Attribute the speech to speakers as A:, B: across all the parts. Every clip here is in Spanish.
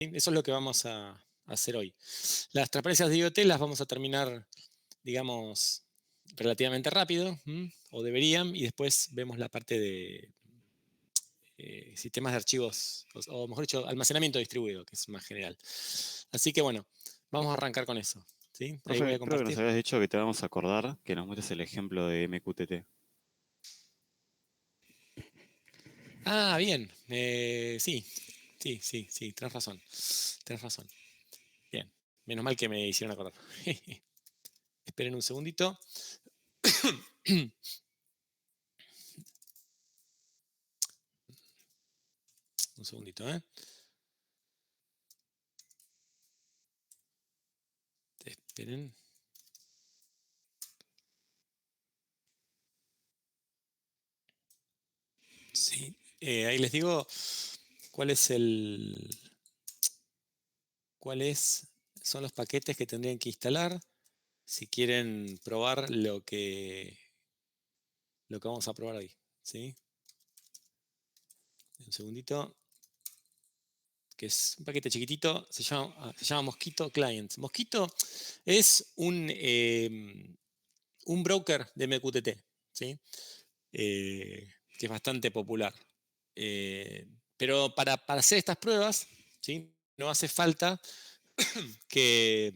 A: Eso es lo que vamos a hacer hoy. Las transparencias de IoT las vamos a terminar, digamos, relativamente rápido, o deberían, y después vemos la parte de sistemas de archivos, o mejor dicho, almacenamiento distribuido, que es más general. Así que bueno, vamos a arrancar con eso. ¿Sí? Ahí voy
B: Profe,
A: a
B: creo que nos
A: compartir.
B: habías dicho que te vamos a acordar que nos muestres el ejemplo de MQTT.
A: Ah, bien. Sí, tenés razón. Tenés razón. Bien. Menos mal que me hicieron acordar. Esperen un segundito. Un segundito, ¿eh? Esperen. Sí. Ahí les digo cuál es son los paquetes que tendrían que instalar si quieren probar lo que vamos a probar hoy. ¿Sí? Un segundito. Que es un paquete chiquitito, se llama Mosquito Client. Mosquito es un broker de MQTT, ¿sí? Que es bastante popular. Pero para hacer estas pruebas, ¿sí? No hace falta que,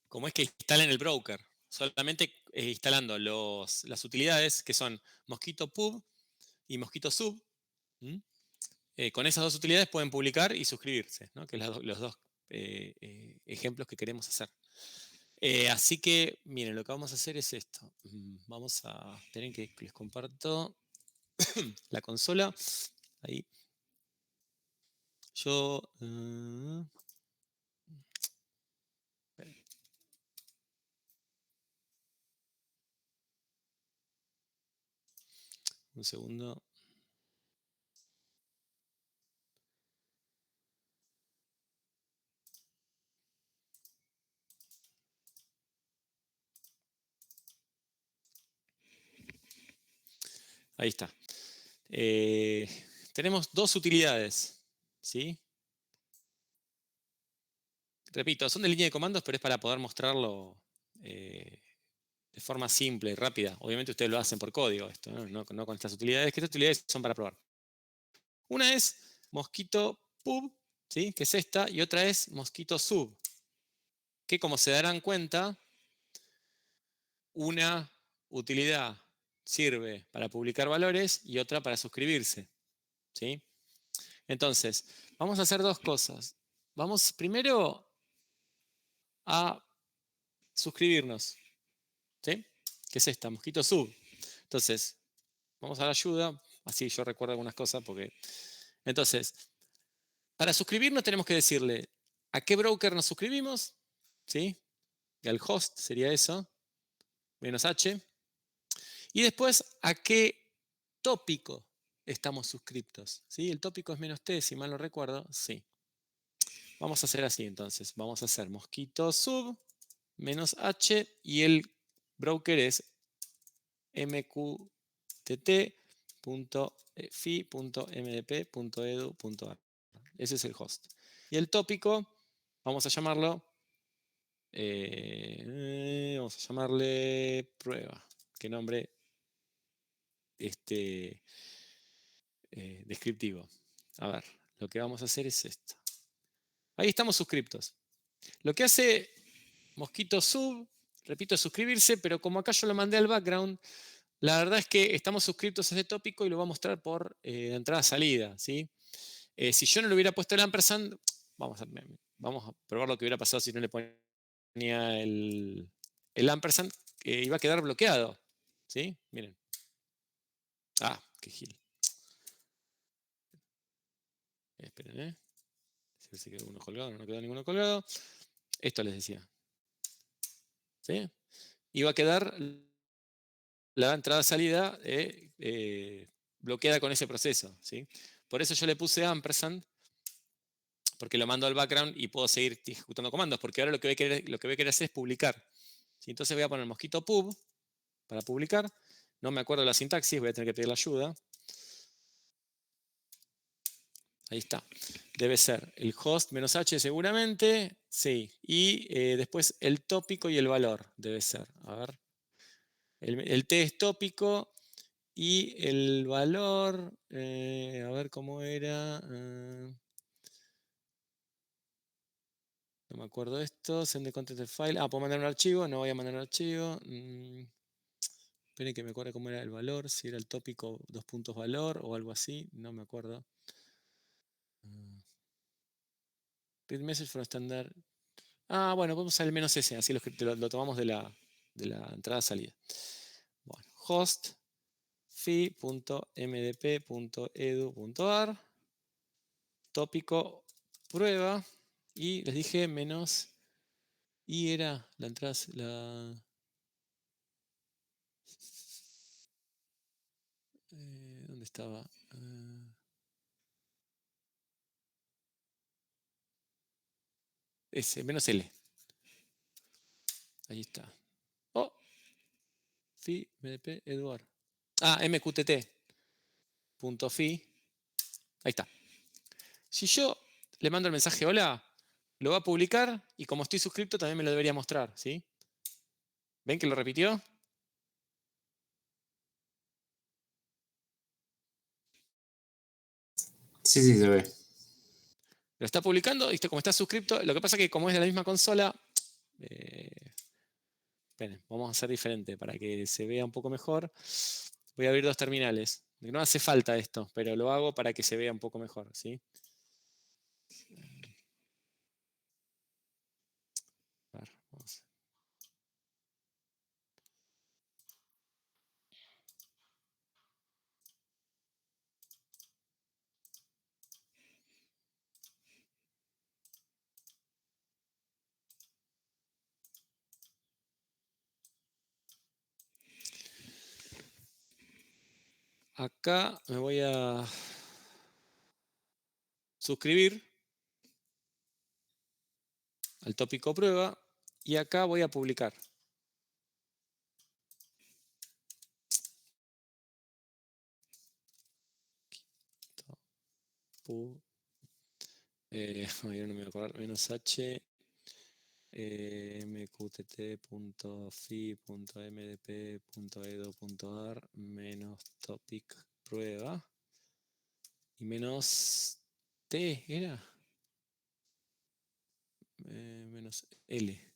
A: como es que instalen el broker, solamente instalando las utilidades que son Mosquito Pub y Mosquito Sub. Con esas dos utilidades pueden publicar y suscribirse, ¿no? Que es los dos ejemplos que queremos hacer. Así que, miren, lo que vamos a hacer es esto. Vamos a tener que les comparto la consola. Ahí. Yo... un segundo. Ahí está. Tenemos dos utilidades, ¿sí? Repito, son de línea de comandos, pero es para poder mostrarlo de forma simple y rápida. Obviamente ustedes lo hacen por código esto, no con estas utilidades, que estas utilidades son para probar. Una es Mosquito Pub, ¿sí? Que es esta, y otra es Mosquito Sub, que como se darán cuenta, una utilidad sirve para publicar valores y otra para suscribirse, ¿sí? Entonces, vamos a hacer dos cosas. Vamos primero a suscribirnos, ¿sí? Que es esta, Mosquito Sub. Entonces, vamos a la ayuda, así yo recuerdo algunas cosas porque... Entonces, para suscribirnos tenemos que decirle a qué broker nos suscribimos, ¿sí? Y al host sería eso, menos H. Y después a qué tópico estamos suscriptos, ¿sí? El tópico es menos T, si mal no recuerdo, sí. Vamos a hacer así entonces, vamos a hacer mosquito sub menos H y el broker es mqtt.fi.mdp.edu.ar. Ese es el host. Y el tópico, vamos a llamarlo, vamos a llamarle prueba. ¿Qué nombre descriptivo? A ver, lo que vamos a hacer es esto. Ahí estamos suscriptos. Lo que hace Mosquito Sub, repito, es suscribirse, pero como acá yo lo mandé al background, la verdad es que estamos suscriptos a este tópico y lo voy a mostrar por entrada-salida, ¿sí? Si yo no le hubiera puesto el ampersand, vamos a probar lo que hubiera pasado si no le ponía el ampersand, iba a quedar bloqueado, ¿sí? Miren. Ah, qué gil. Esperen, ¿eh? Si se quedó uno colgado, no quedó ninguno colgado. Esto les decía. ¿Sí? Iba a quedar la entrada-salida bloqueada con ese proceso, ¿sí? Por eso yo le puse ampersand, porque lo mando al background y puedo seguir ejecutando comandos, porque ahora lo que voy a querer hacer es publicar. ¿Sí? Entonces voy a poner mosquito pub para publicar. No me acuerdo la sintaxis, voy a tener que pedir la ayuda. Ahí está. Debe ser el host menos h seguramente. Sí. Y después el tópico y el valor debe ser. A ver. El t es tópico y el valor, a ver cómo era. No me acuerdo de esto. Send the content file. Ah, puedo mandar un archivo. No voy a mandar un archivo. Esperen que me acuerde cómo era el valor. Si era el tópico 2 puntos valor o algo así. No me acuerdo. Read message from standard. Ah, bueno, vamos a usar el menos S. Así lo tomamos de la entrada-salida. Bueno, host fi.mdp.edu.ar tópico prueba y les dije menos y era la entrada ¿dónde estaba? Ese, menos L. Ahí está. Oh, fi mdp eduard. Ah, mqtt.fi. Ahí está. Si yo le mando el mensaje hola, lo va a publicar y como estoy suscrito también me lo debería mostrar, ¿sí? ¿Ven que lo repitió?
C: Sí, sí, se ve.
A: Lo está publicando, ¿viste? Como está suscrito, lo que pasa es que como es de la misma consola, esperen, vamos a hacer diferente para que se vea un poco mejor. Voy a abrir dos terminales. No hace falta esto, pero lo hago para que se vea un poco mejor, ¿sí? A ver, vamos. Acá me voy a suscribir al tópico prueba y acá voy a publicar. No me voy a acordar, menos h mqtt.fi.mdp.edu.ar menos topic prueba y menos t era menos l.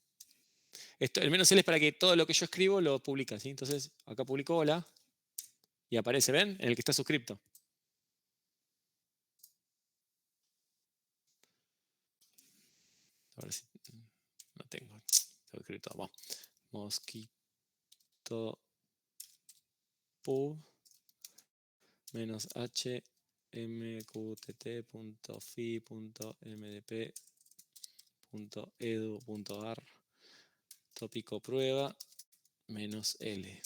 A: El menos l es para que todo lo que yo escribo lo publica, ¿sí? Entonces acá publico hola y aparece, ¿ven? En el que está suscripto. A ver si no tengo escrito. Bueno, mosquito pub menos h mqtt.fi.mdp.edu.ar tópico prueba menos L.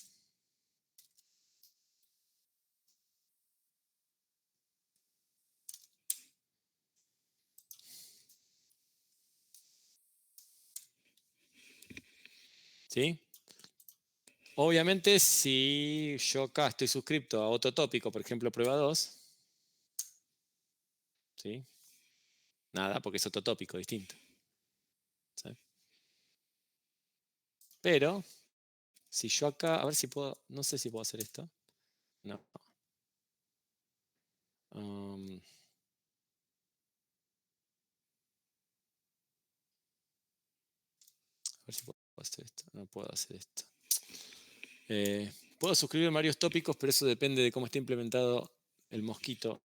A: ¿Sí? Obviamente, si yo acá estoy suscrito a otro tópico, por ejemplo, prueba 2, ¿sí? Nada, porque es otro tópico distinto. ¿Sí? Pero, si yo acá, a ver si puedo, no sé si puedo hacer esto. No. A ver si puedo hacer esto. No puedo hacer esto. Puedo suscribir varios tópicos, pero eso depende de cómo esté implementado el mosquito,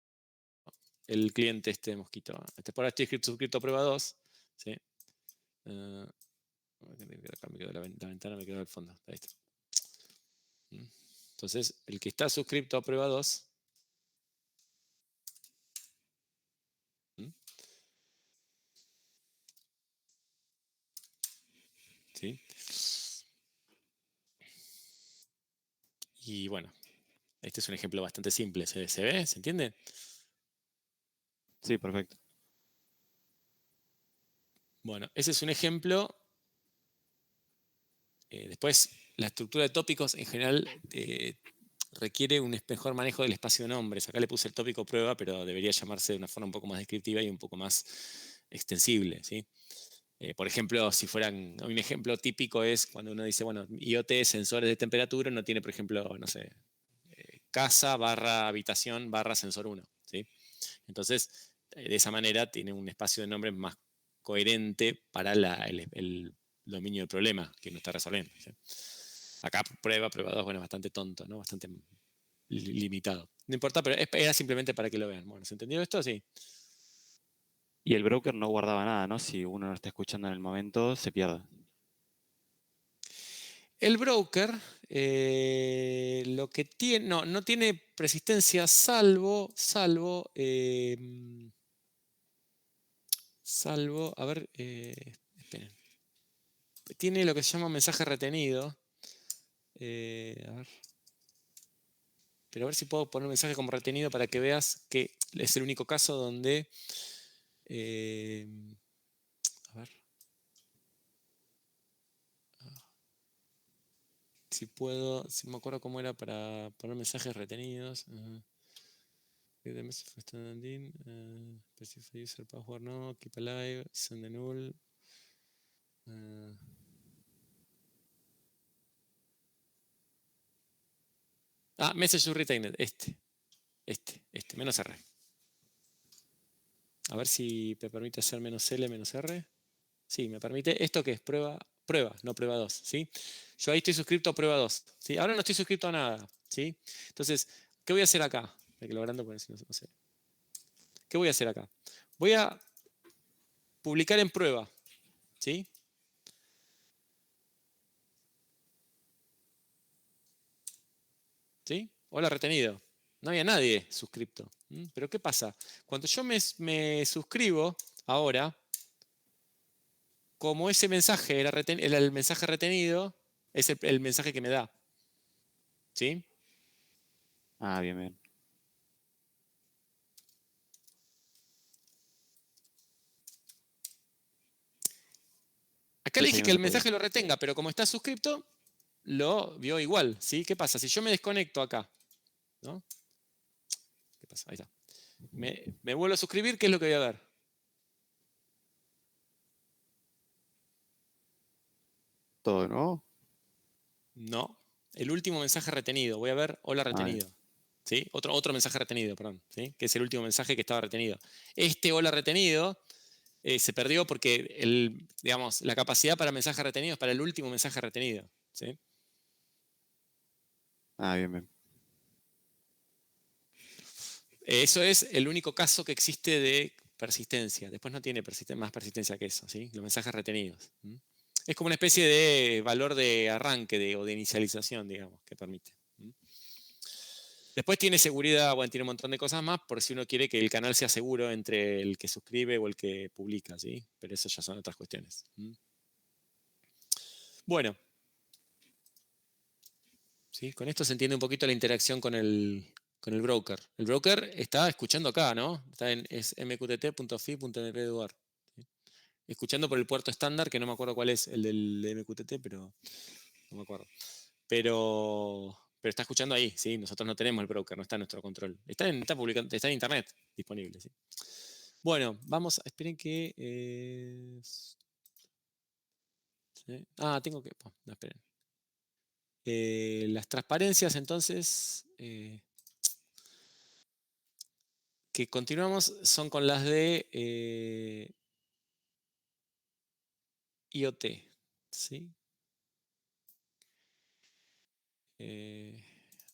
A: el cliente este mosquito. Por ahora estoy suscrito a prueba 2. ¿Sí? Acá me quedó la ventana, me quedó al fondo. Ahí está. Entonces, el que está suscrito a prueba 2. ¿Sí? Y bueno, este es un ejemplo bastante simple. ¿Se ve? ¿Se entiende?
B: Sí, perfecto.
A: Bueno, ese es un ejemplo. Después, la estructura de tópicos en general requiere un mejor manejo del espacio de nombres. Acá le puse el tópico prueba, pero debería llamarse de una forma un poco más descriptiva y un poco más extensible, ¿sí? Por ejemplo, si fueran, un ejemplo típico es cuando uno dice, bueno, IoT, sensores de temperatura, no tiene, por ejemplo, no sé, casa barra habitación barra sensor 1, ¿sí? Entonces, de esa manera tiene un espacio de nombres más coherente para el dominio del problema que uno está resolviendo, ¿sí? Acá prueba 2, bueno, bastante tonto, ¿no? Bastante limitado. No importa, pero era simplemente para que lo vean. Bueno, ¿se entendió esto? Sí.
B: Y el broker no guardaba nada, ¿no? Si uno no está escuchando en el momento, se pierde.
A: El broker lo que tiene, no tiene persistencia salvo, a ver, esperen. Tiene lo que se llama mensaje retenido. A ver. Pero a ver si puedo poner un mensaje como retenido para que veas que es el único caso donde... a ver. Si puedo, si me acuerdo cómo era para poner mensajes retenidos. The message for standing in, specify user password no, keep alive, send the null. Message to retained, menos R. A ver si me permite hacer menos L, menos R. Sí, me permite. ¿Esto qué es? Prueba, no prueba 2, ¿sí? Yo ahí estoy suscrito a prueba 2, ¿sí? Ahora no estoy suscrito a nada, ¿sí? Entonces, ¿qué voy a hacer acá? Hay que logrando poner, no sé. ¿Qué voy a hacer acá? Voy a publicar en prueba, ¿sí? ¿Sí? Hola, retenido. No había nadie suscripto. Pero ¿qué pasa? Cuando yo me suscribo ahora, como ese mensaje era el mensaje retenido, es el mensaje que me da. ¿Sí?
B: Ah, bien, bien.
A: Acá le
B: Entonces
A: dije
B: ahí no
A: que el
B: se podía.
A: mensaje lo retenga, pero como está suscripto, lo vio igual. ¿Sí? ¿Qué pasa? Si yo me desconecto acá, ¿no? ¿Qué pasa? Ahí está. Me vuelvo a suscribir, ¿qué es lo que voy a ver?
B: Todo, ¿no?
A: No. El último mensaje retenido. Voy a ver hola
B: Ah, bien.
A: retenido. ¿Sí? Otro mensaje retenido, perdón. ¿Sí? Que es el último mensaje que estaba retenido. Este hola retenido se perdió porque digamos, la capacidad para mensajes retenidos es para el último mensaje retenido. ¿Sí?
B: Ah, bien, bien.
A: Eso es el único caso que existe de persistencia. Después no tiene más persistencia que eso, ¿sí? Los mensajes retenidos. Es como una especie de valor de arranque o de inicialización, digamos, que permite. Después tiene seguridad, bueno, tiene un montón de cosas más por si uno quiere que el canal sea seguro entre el que suscribe o el que publica, ¿sí? Pero eso ya son otras cuestiones. Bueno, ¿sí? Con esto se entiende un poquito la interacción con el broker. El broker está escuchando acá, ¿no? Está en mqtt.fi.np.lugar. ¿Sí? Escuchando por el puerto estándar, que no me acuerdo cuál es el del MQTT, pero no me acuerdo. Pero está escuchando ahí, ¿sí? Nosotros no tenemos el broker, no está en nuestro control. Está en internet disponible, ¿sí? Bueno, vamos, esperen que... ¿sí? Tengo que... No, esperen. Las transparencias, entonces, que continuamos, son con las de IoT, ¿sí?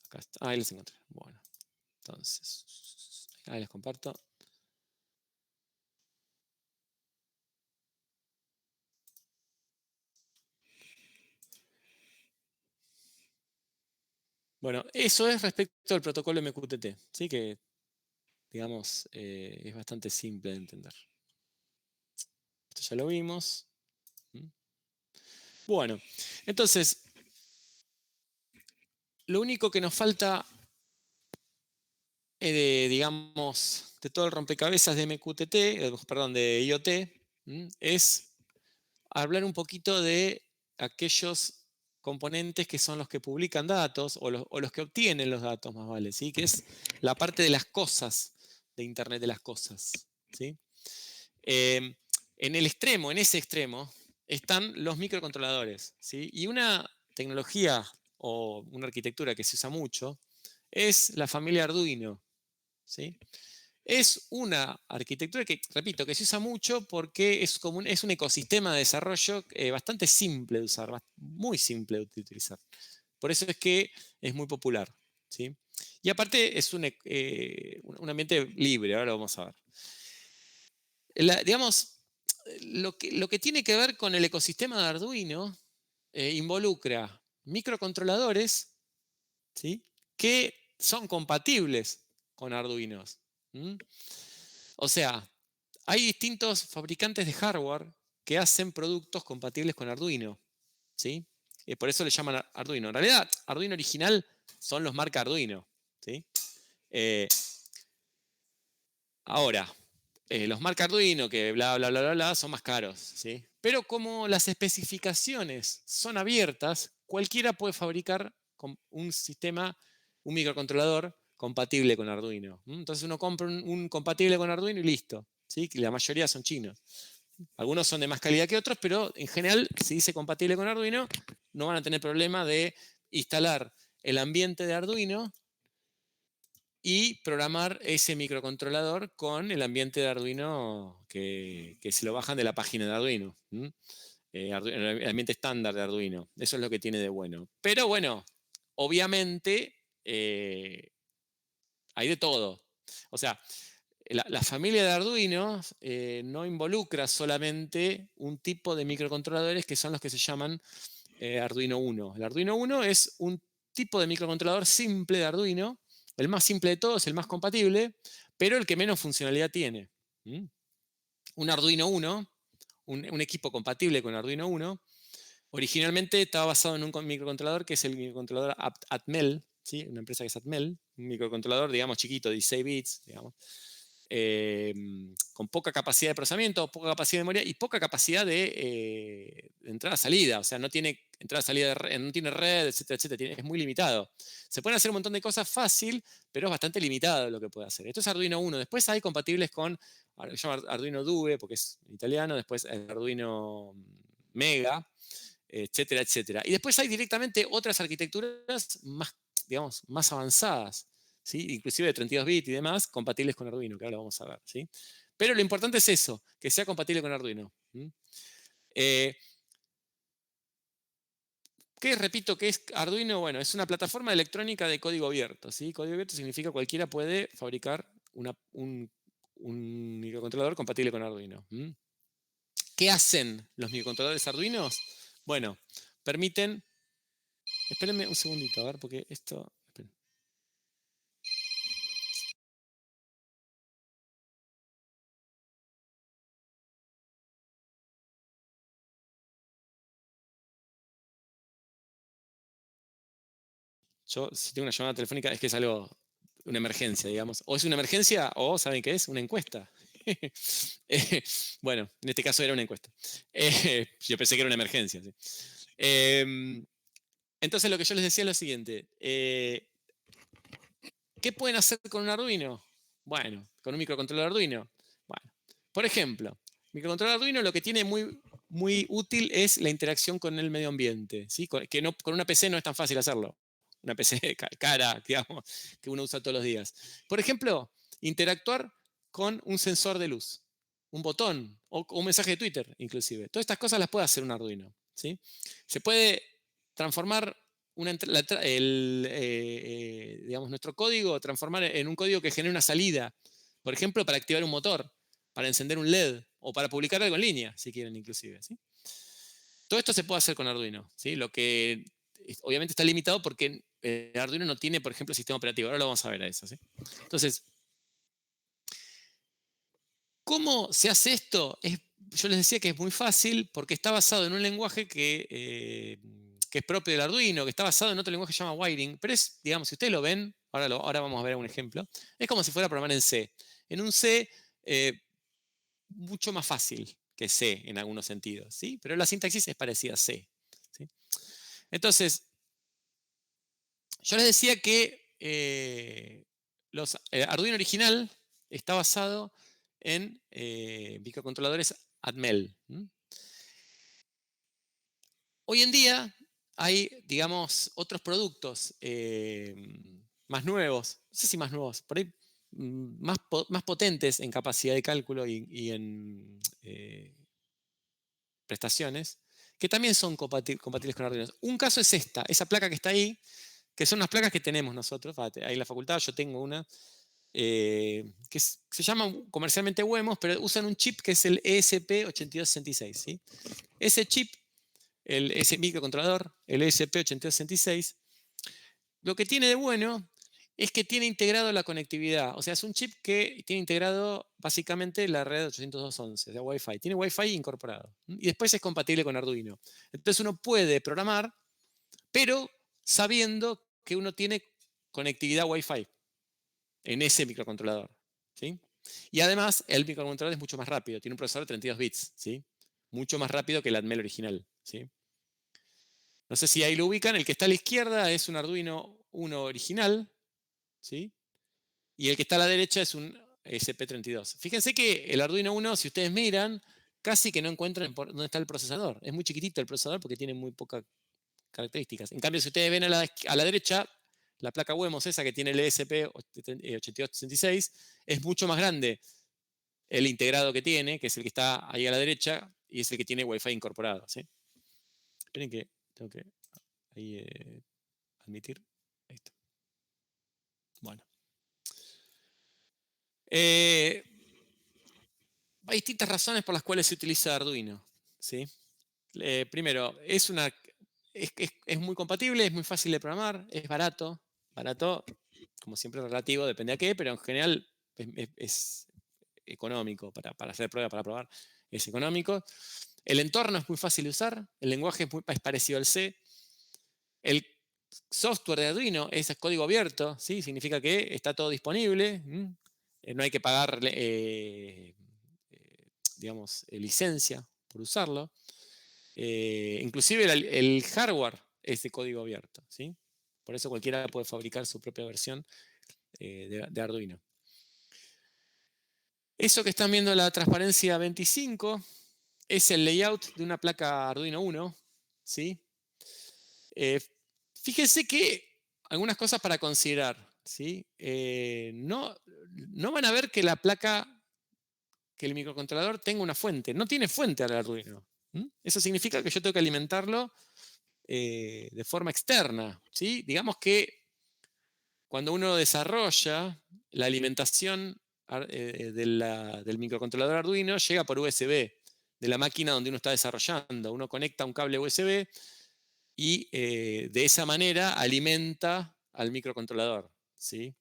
A: Acá está. Ahí les encontré. Bueno, entonces, ahí les comparto. Bueno, eso es respecto al protocolo MQTT, ¿sí? Que, digamos, es bastante simple de entender. Esto ya lo vimos. Bueno, entonces, lo único que nos falta, digamos, de todo el rompecabezas de MQTT, perdón, de IoT, es hablar un poquito de aquellos componentes que son los que publican datos o los que obtienen los datos, más vale, ¿sí? Que es la parte de las cosas, de Internet de las cosas, ¿sí? En ese extremo, están los microcontroladores, ¿sí? Y una tecnología o una arquitectura que se usa mucho es la familia Arduino, ¿sí? Es una arquitectura que, repito, que se usa mucho porque es un ecosistema de desarrollo bastante simple de usar, muy simple de utilizar. Por eso es que es muy popular, ¿sí? Y aparte es un ambiente libre, ahora lo vamos a ver. Digamos, lo que tiene que ver con el ecosistema de Arduino involucra microcontroladores, ¿sí? Que son compatibles con Arduinos. ¿Mm? O sea, hay distintos fabricantes de hardware que hacen productos compatibles con Arduino, ¿sí? Por eso le llaman Arduino. En realidad, Arduino original son los marca Arduino, ¿sí? Eh, Ahora, los marca Arduino, que bla, bla, bla, bla, bla, son más caros, ¿sí? Pero como las especificaciones son abiertas, cualquiera puede fabricar un sistema, un microcontrolador compatible con Arduino. Entonces uno compra un compatible con Arduino y listo, ¿sí? Que la mayoría son chinos. Algunos son de más calidad que otros, pero en general, si dice compatible con Arduino, no van a tener problema de instalar el ambiente de Arduino y programar ese microcontrolador con el ambiente de Arduino que se lo bajan de la página de Arduino. El ambiente estándar de Arduino. Eso es lo que tiene de bueno. Pero bueno, obviamente hay de todo. O sea, la familia de Arduino no involucra solamente un tipo de microcontroladores que son los que se llaman Arduino Uno. El Arduino Uno es un tipo de microcontrolador simple de Arduino, el más simple de todos, el más compatible, pero el que menos funcionalidad tiene. Un Arduino Uno, un equipo compatible con Arduino Uno, originalmente estaba basado en un microcontrolador que es el microcontrolador Atmel, ¿sí? Una empresa que es Atmel, un microcontrolador, digamos, chiquito, 16 bits, digamos, con poca capacidad de procesamiento, poca capacidad de memoria y poca capacidad de entrada-salida. O sea, no tiene entrada-salida, no tiene red, etcétera, etcétera. Es muy limitado. Se pueden hacer un montón de cosas fácil, pero es bastante limitado lo que puede hacer. Esto es Arduino 1. Después hay compatibles con, se llama Arduino Due, porque es italiano. Después el Arduino Mega, etcétera, etcétera. Y después hay directamente otras arquitecturas más, digamos, más avanzadas, ¿sí? Inclusive de 32 bits y demás, compatibles con Arduino, que ahora lo vamos a ver, ¿sí? Pero lo importante es eso, que sea compatible con Arduino. ¿Qué repito que es Arduino? Bueno, es una plataforma electrónica de código abierto, ¿sí? Código abierto significa cualquiera puede fabricar un microcontrolador compatible con Arduino. ¿Qué hacen los microcontroladores Arduinos? Bueno, permiten. Espérenme un segundito, a ver, porque esto. Esperen. Yo, si tengo una llamada telefónica, es que es algo, una emergencia, digamos. O es una emergencia, o, ¿saben qué es? Una encuesta. Bueno, en este caso era una encuesta. Yo pensé que era una emergencia. ¿Sí? Entonces, lo que yo les decía es lo siguiente. ¿Qué pueden hacer con un Arduino? Bueno, con un microcontrolador Arduino. Bueno, por ejemplo, microcontrolador Arduino lo que tiene muy, muy útil es la interacción con el medio ambiente, ¿sí? Que no, con una PC no es tan fácil hacerlo. Una PC cara, digamos, que uno usa todos los días. Por ejemplo, interactuar con un sensor de luz, un botón o un mensaje de Twitter, inclusive. Todas estas cosas las puede hacer un Arduino, ¿sí? Se puede transformar digamos, nuestro código, transformar en un código que genere una salida, por ejemplo, para activar un motor, para encender un LED o para publicar algo en línea, si quieren inclusive. ¿Sí? Todo esto se puede hacer con Arduino. ¿Sí? Lo que obviamente está limitado porque Arduino no tiene, por ejemplo, sistema operativo. Ahora lo vamos a ver a eso. ¿sí? Entonces, ¿cómo se hace esto? Yo les decía que es muy fácil porque está basado en un lenguaje que es propio del Arduino, que está basado en otro lenguaje que se llama Wiring, pero es, digamos, si ustedes lo ven, ahora vamos a ver un ejemplo, es como si fuera a programar en C. En un C mucho más fácil que C en algunos sentidos, ¿sí? Pero la sintaxis es parecida a C. ¿sí? Entonces, yo les decía que Arduino original está basado en microcontroladores Atmel. Hoy en día hay, digamos, otros productos más nuevos, no sé si más nuevos, por ahí más potentes en capacidad de cálculo y en prestaciones, que también son compatibles con Arduino. Un caso es esa placa que está ahí, que son unas placas que tenemos nosotros, ahí en la facultad yo tengo una, que se llaman comercialmente Wemos, pero usan un chip que es el ESP8266. ¿Sí? Ese chip, ese microcontrolador, el ESP8266, lo que tiene de bueno es que tiene integrado la conectividad. O sea, es un chip que tiene integrado básicamente la red 802.11, de Wi-Fi. Tiene Wi-Fi incorporado. Y después es compatible con Arduino. Entonces uno puede programar, pero sabiendo que uno tiene conectividad Wi-Fi en ese microcontrolador. ¿Sí? Y además, el microcontrolador es mucho más rápido. Tiene un procesador de 32 bits. ¿Sí? Mucho más rápido que el Atmel original. ¿Sí? No sé si ahí lo ubican. El que está a la izquierda es un Arduino 1 original. ¿Sí? Y el que está a la derecha es un SP32. Fíjense que el Arduino 1, si ustedes miran, casi que no encuentran dónde está el procesador. Es muy chiquitito el procesador porque tiene muy pocas características. En cambio, si ustedes ven a la derecha, la placa Wemos, esa que tiene el ESP8266, es mucho más grande el integrado que tiene, que es el que está ahí a la derecha, y es el que tiene Wi-Fi incorporado. ¿Sí? Esperen que tengo que ahí, admitir. Ahí está. Bueno. Hay distintas razones por las cuales se utiliza Arduino. ¿Sí? Primero, es muy compatible, es muy fácil de programar, es barato. Barato, como siempre, relativo, depende a qué, pero en general es económico para hacer pruebas, para probar. Es económico. El entorno es muy fácil de usar, el lenguaje es parecido al C. El software de Arduino es código abierto, ¿sí? Significa que está todo disponible. No hay que pagar, digamos, licencia por usarlo. Inclusive el hardware es de código abierto. ¿Sí? Por eso cualquiera puede fabricar su propia versión de Arduino. Eso que están viendo, la transparencia 25, es el layout de una placa Arduino 1. ¿Sí? Fíjense que algunas cosas para considerar. ¿Sí? No van a ver que la placa, que el microcontrolador tenga una fuente. No tiene fuente al Arduino. Eso significa que yo tengo que alimentarlo de forma externa. ¿Sí? Digamos que cuando uno desarrolla, la alimentación del microcontrolador Arduino llega por USB, de la máquina donde uno está desarrollando. Uno conecta un cable USB y de esa manera alimenta al microcontrolador. ¿Sí?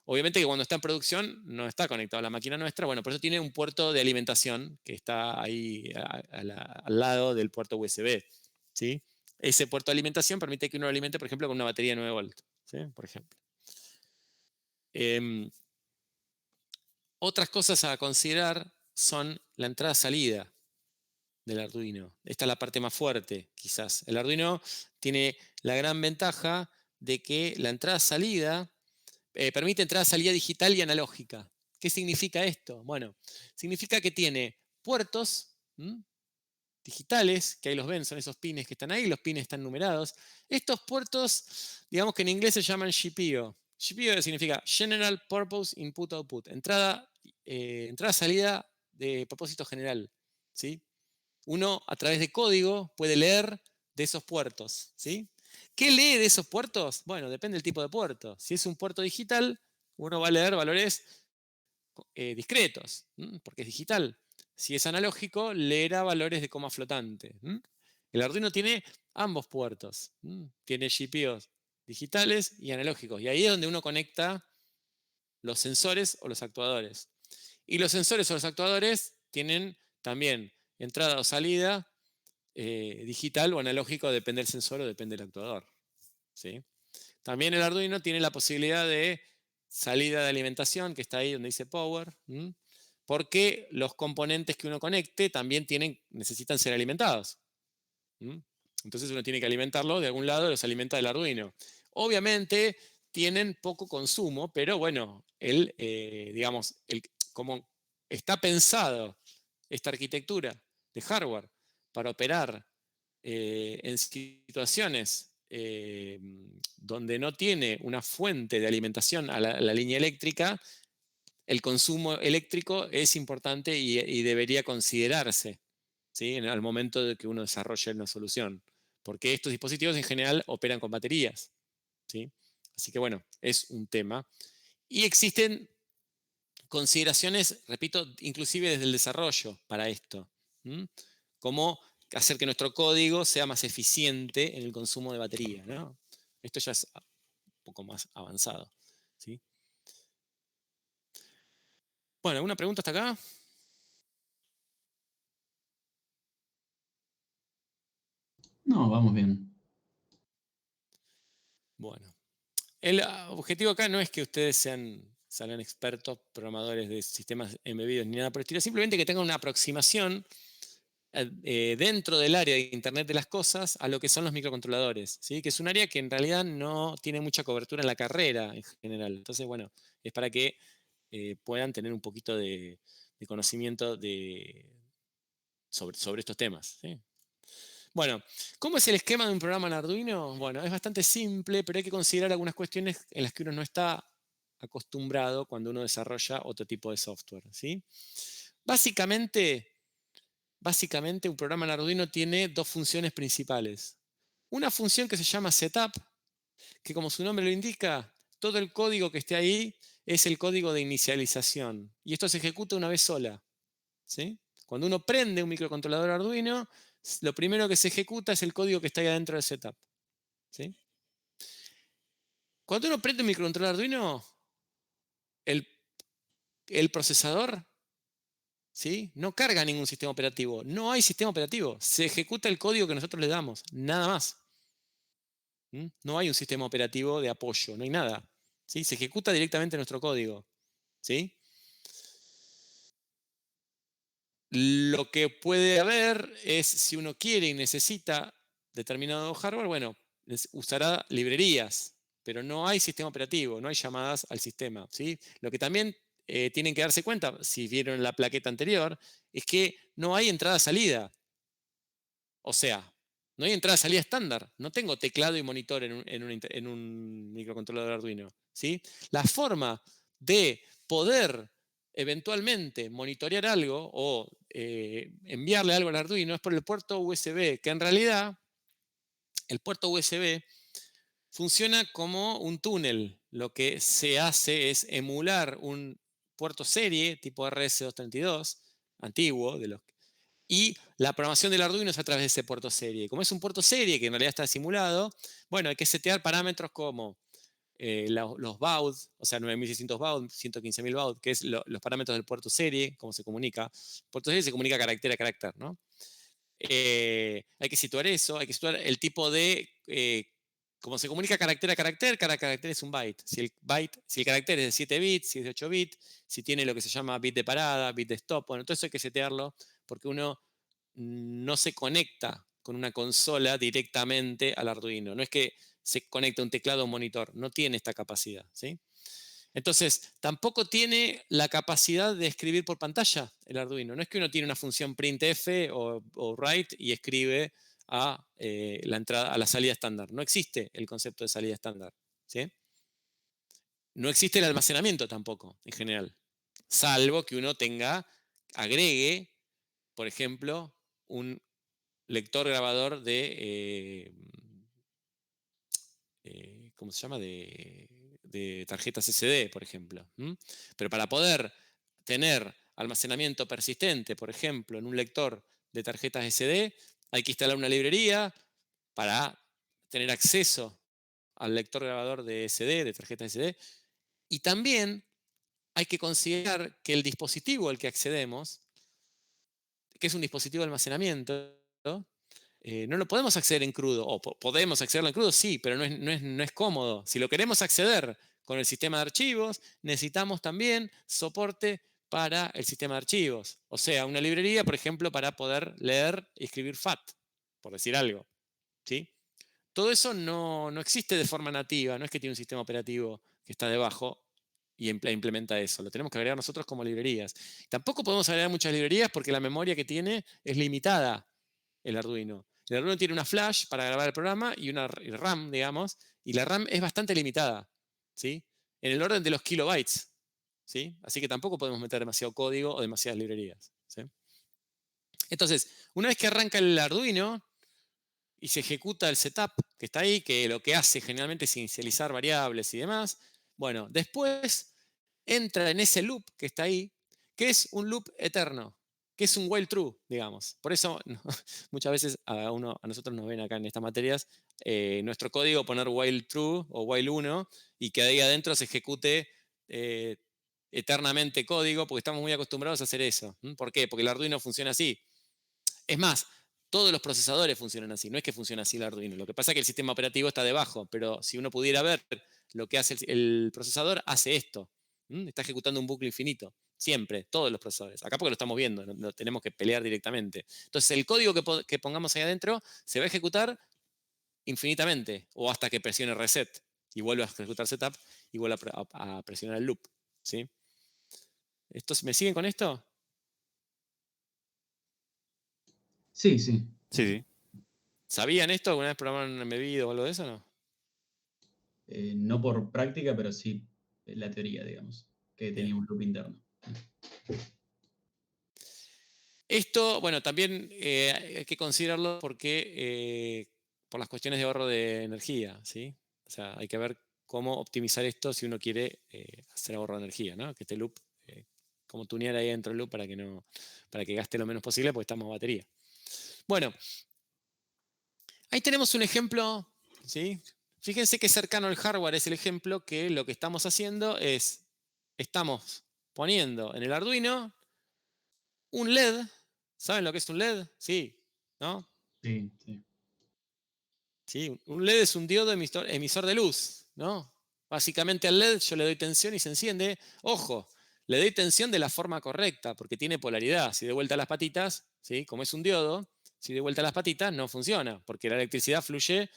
A: Obviamente que cuando está en producción no está conectado a la máquina nuestra, bueno, por eso tiene un puerto de alimentación que está ahí al lado del puerto USB. ¿Sí? Ese puerto de alimentación permite que uno lo alimente, por ejemplo, con una batería de 9 volts. ¿Sí? Por ejemplo. Otras cosas a considerar son la entrada-salida del Arduino. Esta es la parte más fuerte, quizás. El Arduino tiene la gran ventaja de que la entrada-salida permite entrada-salida digital y analógica. ¿Qué significa esto? Bueno, significa que tiene puertos digitales, que ahí los ven, son esos pines que están ahí, los pines están numerados. Estos puertos, digamos que en inglés se llaman GPIO. GPIO significa General Purpose Input Output, entrada-salida de propósito general. ¿Sí? Uno, a través de código, puede leer de esos puertos. ¿Sí? ¿Qué lee de esos puertos? Bueno, depende del tipo de puerto. Si es un puerto digital, uno va a leer valores discretos, porque es digital. Si es analógico, leerá valores de coma flotante. El Arduino tiene ambos puertos. Tiene GPIOs digitales y analógicos. Y ahí es donde uno conecta los sensores o los actuadores. Y los sensores o los actuadores tienen también entrada o salida digital o analógico, depende del sensor o depende del actuador. ¿Sí? También el Arduino tiene la posibilidad de salida de alimentación, que está ahí donde dice Power, porque los componentes que uno conecte también necesitan ser alimentados. Entonces uno tiene que alimentarlo de algún lado, los alimenta del Arduino. Obviamente tienen poco consumo, pero bueno, digamos, como está pensado esta arquitectura de hardware para operar en situaciones donde no tiene una fuente de alimentación a la línea eléctrica, el consumo eléctrico es importante y debería considerarse, ¿sí? Al momento de que uno desarrolle una solución, porque estos dispositivos en general operan con baterías, ¿sí? Así que bueno, es un tema. Y existen consideraciones, repito, inclusive desde el desarrollo para esto, ¿m? Como hacer que nuestro código sea más eficiente en el consumo de batería, ¿no? Esto ya es un poco más avanzado, ¿sí? Bueno, ¿alguna pregunta hasta acá?
C: No, vamos bien.
A: Bueno, el objetivo acá no es que ustedes salgan expertos programadores de sistemas embebidos ni nada por el estilo, simplemente que tengan una aproximación dentro del área de Internet de las cosas a lo que son los microcontroladores, ¿sí? Que es un área que en realidad no tiene mucha cobertura en la carrera en general. Entonces, bueno, es para que puedan tener un poquito de conocimiento sobre estos temas, ¿sí? Bueno, ¿cómo es el esquema de un programa en Arduino? Bueno, es bastante simple, pero hay que considerar algunas cuestiones en las que uno no está acostumbrado cuando uno desarrolla otro tipo de software, ¿sí? Básicamente, un programa en Arduino tiene dos funciones principales. Una función que se llama setup, que como su nombre lo indica, todo el código que esté ahí es el código de inicialización. Y esto se ejecuta una vez sola, ¿sí? Cuando uno prende un microcontrolador Arduino, lo primero que se ejecuta es el código que está ahí adentro del setup, ¿sí? Cuando uno prende un microcontrolador Arduino, el procesador, ¿sí?, no carga ningún sistema operativo. No hay sistema operativo. Se ejecuta el código que nosotros le damos. Nada más. No hay un sistema operativo de apoyo. No hay nada. ¿Sí? Se ejecuta directamente nuestro código. ¿Sí? Lo que puede haber es, si uno quiere y necesita determinado hardware, bueno, usará librerías, pero no hay sistema operativo, no hay llamadas al sistema, ¿sí? Lo que también tienen que darse cuenta, si vieron la plaqueta anterior, es que no hay entrada-salida. O sea, no hay entrada-salida estándar. No tengo teclado y monitor en un microcontrolador Arduino, ¿sí? La forma de poder eventualmente monitorear algo o enviarle algo al Arduino es por el puerto USB, que en realidad el puerto USB funciona como un túnel. Lo que se hace es emular un puerto serie tipo RS-232, antiguo, y la programación del Arduino es a través de ese puerto serie. Como es un puerto serie que en realidad está simulado, bueno, hay que setear parámetros como los baud, o sea, 9600 baud, 115.000 baud, que es los parámetros del puerto serie, cómo se comunica. El puerto serie se comunica carácter a carácter, ¿no? Hay que situar eso, hay que situar el tipo de... como se comunica carácter a carácter, cada carácter es un byte. Si el carácter es de 7 bits, si es de 8 bits, si tiene lo que se llama bit de parada, bit de stop, bueno, todo eso hay que setearlo porque uno no se conecta con una consola directamente al Arduino. No es que se conecta un teclado o un monitor, no tiene esta capacidad, ¿sí? Entonces, tampoco tiene la capacidad de escribir por pantalla el Arduino. No es que uno tiene una función printf o write y escribe a la salida estándar. No existe el concepto de salida estándar, ¿sí? No existe el almacenamiento tampoco, en general. Salvo que uno agregue, por ejemplo, un lector grabador ¿cómo se llama? De tarjetas SD, por ejemplo. Pero para poder tener almacenamiento persistente, por ejemplo, en un lector de tarjetas SD, hay que instalar una librería para tener acceso al lector grabador de SD, de tarjetas SD. Y también hay que considerar que el dispositivo al que accedemos, que es un dispositivo de almacenamiento, no lo podemos acceder en crudo. O podemos accederlo en crudo, sí, pero no es cómodo. Si lo queremos acceder con el sistema de archivos, necesitamos también soporte para el sistema de archivos. O sea, una librería, por ejemplo, para poder leer y escribir FAT, por decir algo. ¿sí? Todo eso no existe de forma nativa, no es que tiene un sistema operativo que está debajo y implementa eso. Lo tenemos que agregar nosotros como librerías. Tampoco podemos agregar muchas librerías porque la memoria que tiene es limitada, el Arduino. El Arduino tiene una flash para grabar el programa y una RAM, digamos, y la RAM es bastante limitada, ¿sí? En el orden de los kilobytes, ¿sí? Así que tampoco podemos meter demasiado código o demasiadas librerías, ¿sí? Entonces, una vez que arranca el Arduino y se ejecuta el setup que está ahí, que lo que hace generalmente es inicializar variables y demás, bueno, después entra en ese loop que está ahí, que es un loop eterno, que es un while true, digamos. Por eso muchas veces a nosotros nos ven acá en estas materias, nuestro código poner while true o while 1 y que ahí adentro se ejecute eternamente código, porque estamos muy acostumbrados a hacer eso. ¿Por qué? Porque el Arduino funciona así. Es más, todos los procesadores funcionan así, no es que funcione así el Arduino. Lo que pasa es que el sistema operativo está debajo, pero si uno pudiera ver lo que hace el procesador, hace esto. Está ejecutando un bucle infinito, siempre, todos los procesadores. Acá porque lo estamos viendo, no tenemos que pelear directamente. Entonces el código que pongamos ahí adentro se va a ejecutar infinitamente o hasta que presione reset y vuelva a ejecutar setup y vuelva a presionar el loop. ¿Sí? ¿Me siguen con esto?
C: Sí, sí.
B: Sí, sí.
A: ¿Sabían esto? ¿Alguna vez programaron un embebido o algo de eso? ¿No?
C: No por práctica, pero sí la teoría, digamos, que
A: Bien.
C: tenía un loop interno.
A: Esto, bueno, también hay que considerarlo porque por las cuestiones de ahorro de energía, ¿sí? O sea, hay que ver cómo optimizar esto si uno quiere hacer ahorro de energía, ¿no? Que este loop, como tunear ahí dentro del loop para que gaste lo menos posible porque estamos a batería. Bueno, ahí tenemos un ejemplo, ¿sí? Fíjense que cercano al hardware es el ejemplo que lo que estamos haciendo es, estamos poniendo en el Arduino un LED. ¿Saben lo que es un LED? Sí, ¿no?
C: Sí, sí.
A: Sí, un LED es un diodo emisor de luz, ¿no? Básicamente al LED yo le doy tensión y se enciende. Ojo, le doy tensión de la forma correcta, porque tiene polaridad. Si de vuelta las patitas, ¿sí? Como es un diodo, si de vuelta las patitas no funciona, porque la electricidad fluye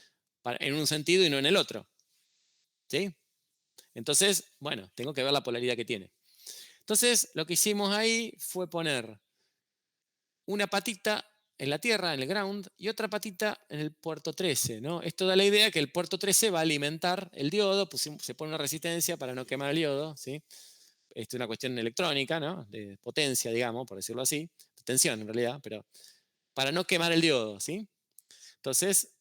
A: en un sentido y no en el otro. ¿Sí? Entonces, bueno, tengo que ver la polaridad que tiene. Entonces, lo que hicimos ahí fue poner una patita en la tierra, en el ground, y otra patita en el puerto 13, ¿no? Esto da la idea que el puerto 13 va a alimentar el diodo, pues se pone una resistencia para no quemar el diodo, ¿sí? Esto es una cuestión electrónica, ¿no? De potencia, digamos, por decirlo así, de tensión en realidad, pero para no quemar el diodo, ¿sí? Entonces,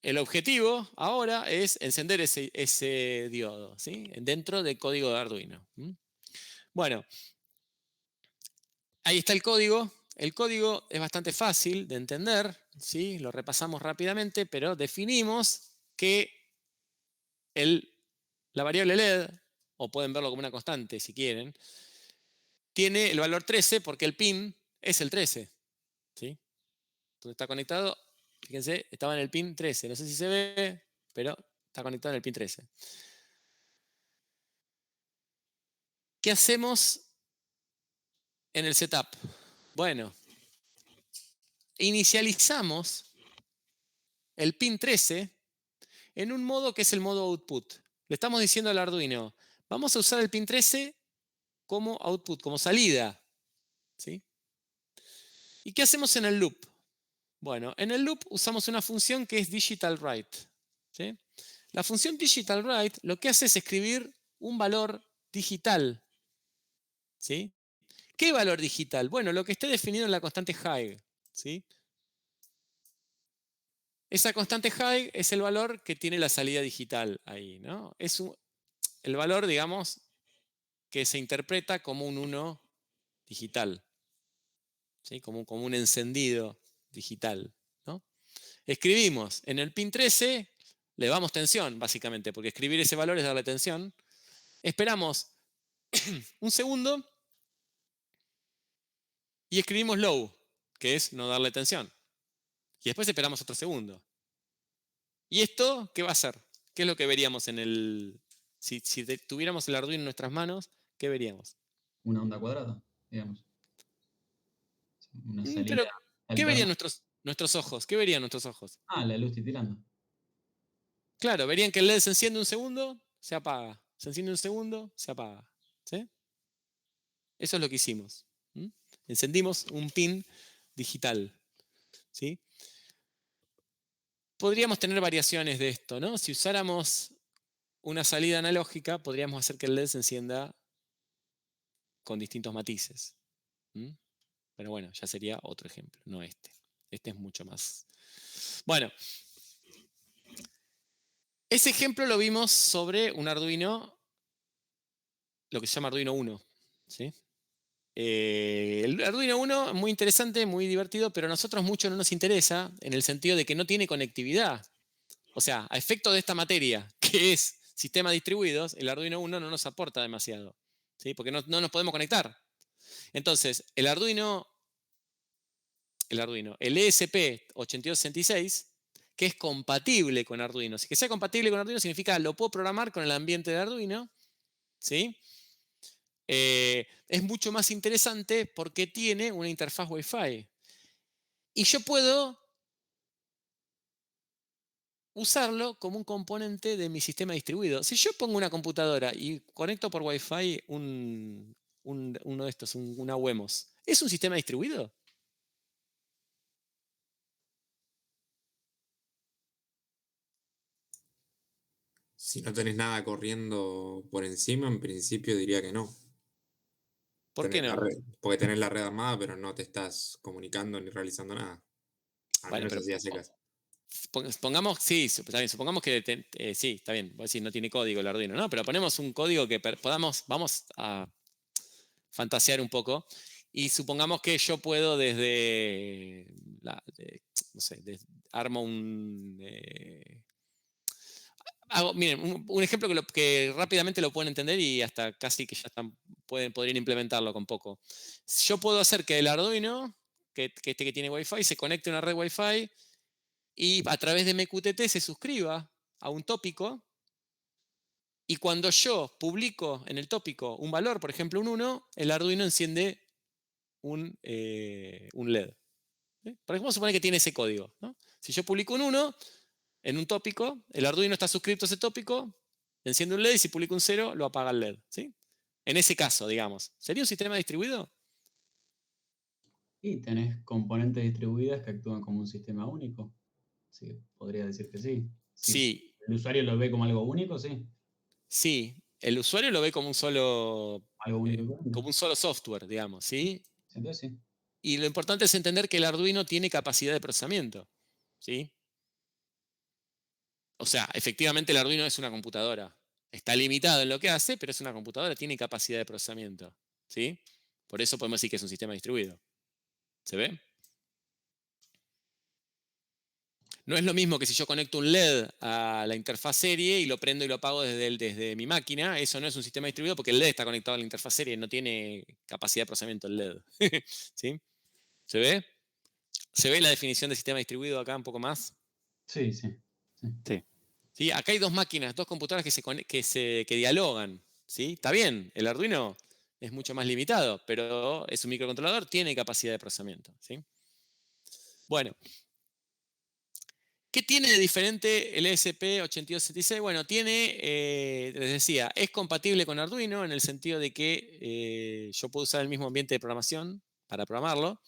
A: el objetivo ahora es encender ese diodo, ¿sí? Dentro del código de Arduino. Bueno, ahí está el código. El código es bastante fácil de entender, ¿sí? Lo repasamos rápidamente, pero definimos que la variable LED, o pueden verlo como una constante si quieren, tiene el valor 13 porque el pin es el 13. ¿Sí? Entonces está conectado, fíjense, estaba en el pin 13. No sé si se ve, pero está conectado en el pin 13. ¿Qué hacemos en el setup? Bueno, inicializamos el pin 13 en un modo que es el modo output. Le estamos diciendo al Arduino, vamos a usar el pin 13 como output, como salida. ¿Sí? ¿Y qué hacemos en el loop? Bueno, en el loop usamos una función que es digital write. ¿Sí? La función digital write lo que hace es escribir un valor digital. ¿Sí? ¿Qué valor digital? Bueno, lo que esté definido en la constante high. ¿Sí? Esa constante high es el valor que tiene la salida digital ahí, ¿no? Es el valor, digamos, que se interpreta como un 1 digital, ¿sí? Como un encendido digital, ¿no? Escribimos en el pin 13, le damos tensión, básicamente, porque escribir ese valor es darle tensión. Esperamos un segundo y escribimos low, que es no darle tensión. Y después esperamos otro segundo. ¿Y esto qué va a hacer? ¿Qué es lo que veríamos en el... Si tuviéramos el Arduino en nuestras manos, ¿qué veríamos?
C: Una onda cuadrada, digamos. Una salida
A: Pero, ¿qué verían
C: alterna.
A: nuestros... Nuestros ojos. ¿Qué verían nuestros ojos?
C: Ah, la luz titilando.
A: Claro, verían que el LED se enciende un segundo, se apaga. Se enciende un segundo, se apaga. ¿Sí? Eso es lo que hicimos. ¿Mm? Encendimos un pin digital. ¿Sí? Podríamos tener variaciones de esto, ¿no? Si usáramos una salida analógica, podríamos hacer que el LED se encienda con distintos matices. ¿Mm? Pero bueno, ya sería otro ejemplo, no este. Este es mucho más. Bueno, ese ejemplo lo vimos sobre un Arduino, lo que se llama Arduino Uno. ¿Sí? El Arduino Uno es muy interesante, muy divertido, pero a nosotros mucho no nos interesa en el sentido de que no tiene conectividad. O sea, a efecto de esta materia, que es sistemas distribuidos, el Arduino Uno no nos aporta demasiado, ¿sí? Porque no nos podemos conectar. Entonces, el ESP8266, que es compatible con Arduino. Si que sea compatible con Arduino significa lo puedo programar con el ambiente de Arduino, ¿sí? Es mucho más interesante porque tiene una interfaz Wi-Fi. Y yo puedo usarlo como un componente de mi sistema distribuido. Si yo pongo una computadora y conecto por Wi-Fi uno de estos, una Wemos, ¿es un sistema distribuido?
D: Si no tenés nada corriendo por encima, en principio diría que no.
A: ¿Por qué
D: Tenés la
A: no?
D: red, porque tenés la red armada, pero no te estás comunicando ni realizando nada. Al
A: Bueno,
D: menos
A: pero
D: así a secas.
A: pongamos, sí, está bien, supongamos que sí, está bien, vos decís, no tiene código el Arduino, ¿no? Pero ponemos un código que podamos, vamos a fantasear un poco y supongamos que yo puedo desde, no sé, armo un... miren, un ejemplo que rápidamente lo pueden entender y hasta casi que ya podrían implementarlo con poco. Yo puedo hacer que el Arduino, que tiene Wi-Fi, se conecte a una red Wi-Fi y a través de MQTT se suscriba a un tópico. Y cuando yo publico en el tópico un valor, por ejemplo un 1, el Arduino enciende un LED. Por ejemplo, supone que tiene ese código, ¿no? Si yo publico un 1 en un tópico, el Arduino está suscrito a ese tópico, enciende un LED y si publico un 0, lo apaga el LED. ¿Sí? En ese caso, digamos, ¿sería un sistema distribuido?
C: Y tenés componentes distribuidas que actúan como un sistema único. Sí, podría decir que sí. Si
A: Sí,
C: el usuario lo ve como algo único, sí.
A: sí. El usuario lo ve como
C: Algo único y corriente.
A: como un solo software, digamos, ¿sí?
C: Entonces sí.
A: Y lo importante es entender que el Arduino tiene capacidad de procesamiento, ¿sí? O sea, efectivamente el Arduino es una computadora. Está limitado en lo que hace, pero es una computadora, tiene capacidad de procesamiento, ¿sí? Por eso podemos decir que es un sistema distribuido. ¿Se ve? No es lo mismo que si yo conecto un LED a la interfaz serie y lo prendo y lo apago desde mi máquina. Eso no es un sistema distribuido porque el LED está conectado a la interfaz serie, no tiene capacidad de procesamiento el LED. ¿Sí? ¿Se ve? ¿Se ve la definición de sistema distribuido acá un poco más?
C: Sí, sí. Sí.
B: Sí.
A: ¿Sí? Acá hay dos máquinas, dos computadoras que dialogan. ¿Sí? Está bien, el Arduino es mucho más limitado, pero es un microcontrolador, tiene capacidad de procesamiento. ¿Sí? Bueno, ¿qué tiene de diferente el ESP8266? Bueno, les decía, es compatible con Arduino en el sentido de que yo puedo usar el mismo ambiente de programación para programarlo.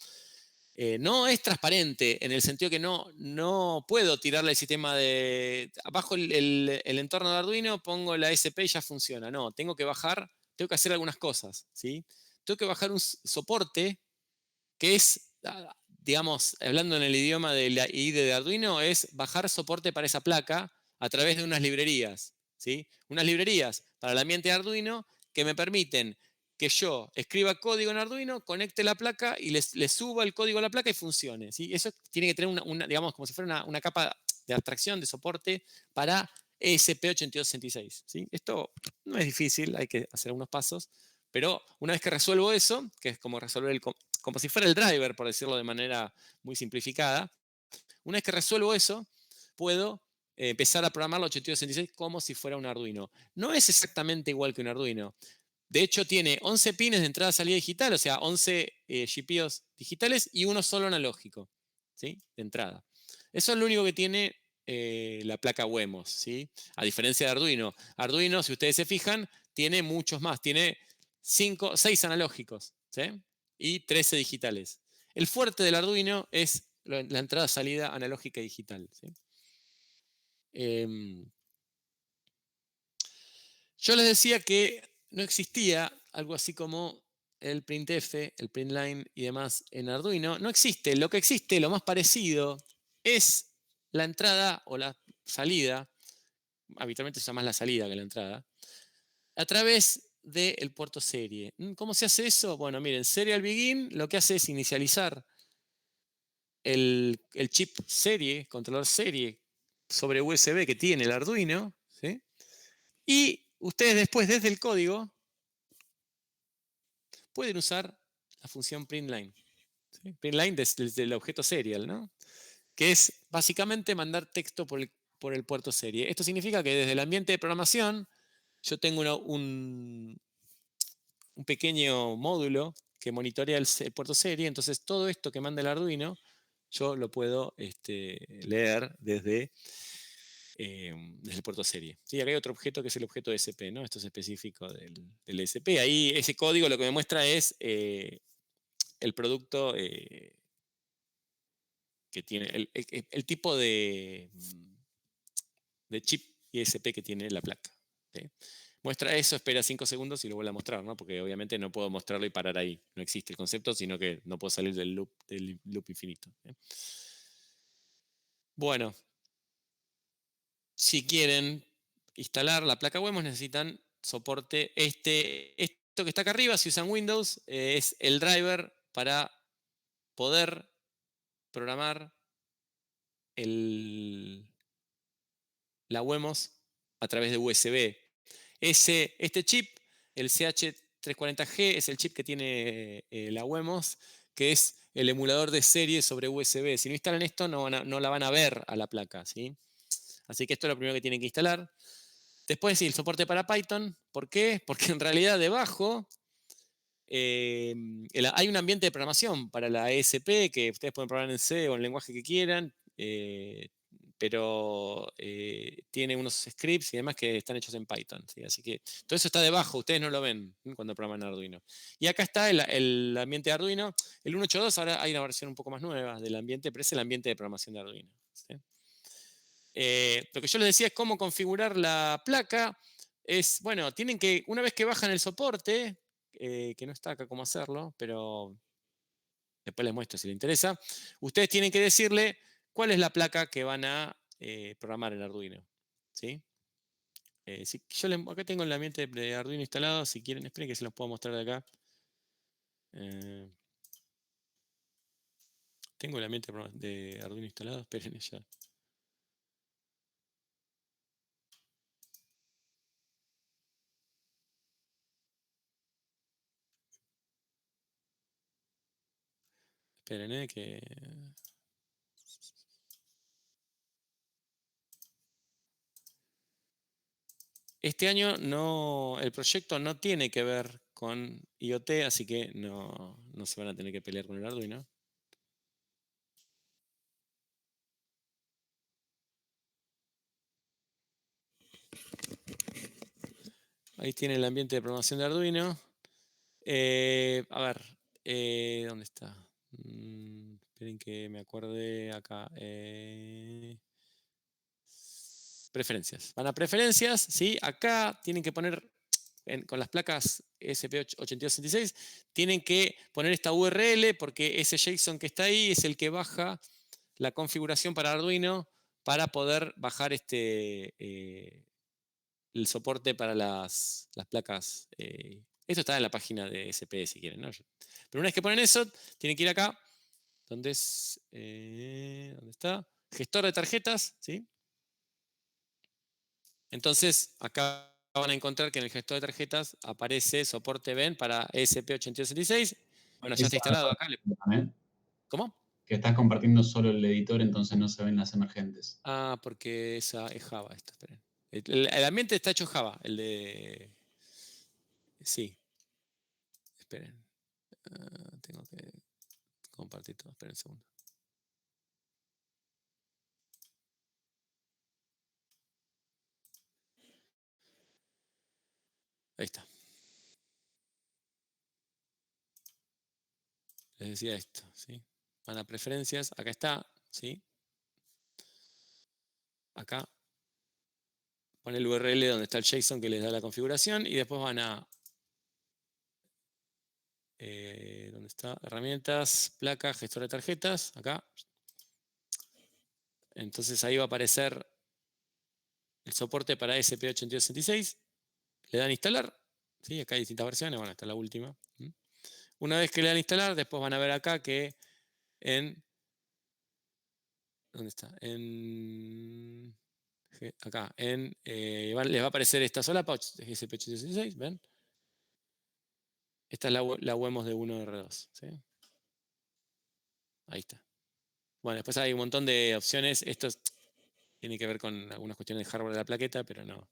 A: No es transparente en el sentido que no puedo tirarle el sistema de... Abajo el entorno de Arduino, pongo la ESP y ya funciona. No, tengo que hacer algunas cosas. ¿Sí? Tengo que bajar un soporte que es, digamos, hablando en el idioma de la IDE de Arduino, es bajar soporte para esa placa a través de unas librerías. ¿Sí? Unas librerías para el ambiente de Arduino que me permiten que yo escriba código en Arduino, conecte la placa y le suba el código a la placa y funcione. ¿Sí? Eso tiene que tener digamos, como si fuera una capa de abstracción, de soporte para ESP8266. ¿Sí? Esto no es difícil, hay que hacer algunos pasos, pero una vez que resuelvo eso, que es como resolver como si fuera el driver, por decirlo de manera muy simplificada, una vez que resuelvo eso, puedo empezar a programar la 8266 como si fuera un Arduino. No es exactamente igual que un Arduino. De hecho, tiene 11 pines de entrada-salida digital, o sea, 11 GPIOs digitales y uno solo analógico. ¿sí? De entrada. Eso es lo único que tiene la placa Wemos, ¿sí? A diferencia de Arduino. Arduino, si ustedes se fijan, tiene muchos más. Tiene 6 analógicos, ¿sí? Y 13 digitales. El fuerte del Arduino es la entrada-salida analógica y digital, ¿sí? Yo les decía que no existía algo así como el printf, el printline y demás en Arduino. No existe. Lo que existe, lo más parecido, es la entrada o la salida, habitualmente se llama más la salida que la entrada, a través del puerto serie. ¿Cómo se hace eso? Bueno, miren, Serial Begin lo que hace es inicializar el chip serie, controlador serie, sobre USB que tiene el Arduino, ¿sí? Y ustedes después, desde el código, pueden usar la función printline. ¿Sí? Printline desde el objeto serial, ¿no? Que es básicamente mandar texto por el puerto serie. Esto significa que desde el ambiente de programación yo tengo un pequeño módulo que monitorea el puerto serie, entonces todo esto que manda el Arduino yo lo puedo leer desde el puerto serie. ¿Sí? Acá hay otro objeto que es el objeto SP, ¿no? Esto es específico del SP. Ahí ese código lo que me muestra es el producto que tiene, el tipo de chip ISP que tiene la placa. ¿Sí? Muestra eso, espera 5 segundos y lo vuelve a mostrar, ¿no? Porque obviamente no puedo mostrarlo y parar ahí. No existe el concepto, sino que no puedo salir del loop infinito. Bueno, si quieren instalar la placa Wemos necesitan soporte. Esto que está acá arriba, si usan Windows, es el driver para poder programar la Wemos a través de USB. Este chip, el CH340G, es el chip que tiene la Wemos, que es el emulador de serie sobre USB. Si no instalan esto, no la van a ver a la placa, ¿sí? Así que esto es lo primero que tienen que instalar. Después, sí, el soporte para Python. ¿Por qué? Porque en realidad debajo hay un ambiente de programación para la ESP que ustedes pueden programar en C o en el lenguaje que quieran, pero tiene unos scripts y demás que están hechos en Python. ¿Sí? Así que todo eso está debajo, ustedes no lo ven cuando programan Arduino. Y acá está el ambiente de Arduino. El 1.8.2, ahora hay una versión un poco más nueva del ambiente, pero es el ambiente de programación de Arduino. ¿Sí? Lo que yo les decía es cómo configurar la placa. Es, bueno, tienen que, una vez que bajan el soporte, que no está acá cómo hacerlo, pero después les muestro si les interesa, ustedes tienen que decirle cuál es la placa que van a programar en Arduino. ¿Sí? Acá tengo el ambiente de Arduino instalado, si quieren, esperen que se los puedo mostrar de acá. Tengo el ambiente de Arduino instalado, esperen ya. Esperen, que... Este año el proyecto no tiene que ver con IoT, así que no se van a tener que pelear con el Arduino. Ahí tiene el ambiente de programación de Arduino. A ver, ¿dónde está? Esperen que me acuerde acá. Preferencias. Van a preferencias, ¿sí? Acá tienen que poner, con las placas SP8266, tienen que poner esta URL porque ese JSON que está ahí es el que baja la configuración para Arduino para poder bajar el soporte para las placas. Esto está en la página de SP si quieren, ¿no? Pero una vez que ponen eso, tienen que ir acá, donde ¿dónde está? Gestor de tarjetas, ¿sí? Entonces, acá van a encontrar que en el gestor de tarjetas aparece soporte BEN para ESP8266. Bueno, ya está instalado acá. ¿Cómo?
C: Que estás compartiendo solo el editor, entonces no se ven las emergentes.
A: Ah, porque esa es Java esto, esperen. El ambiente está hecho en Java, el de... Sí. Esperen. Tengo que compartir todo, esperen un segundo. Ahí está. Les decía esto, ¿sí? Van a preferencias, acá está, ¿sí? Acá. Pone el URL donde está el JSON que les da la configuración y después van a ¿dónde está? Herramientas, placa, gestor de tarjetas, acá. Entonces ahí va a aparecer el soporte para SP8266. Le dan instalar. ¿Sí? Acá hay distintas versiones, bueno, esta es la última. Una vez que le dan instalar, después van a ver acá que ¿dónde está? Acá, les va a aparecer esta solapa, SP8266, ¿ven? Esta es la UEMOS de 1R2. ¿Sí? Ahí está. Bueno, después hay un montón de opciones. Esto tiene que ver con algunas cuestiones de hardware de la plaqueta, pero no.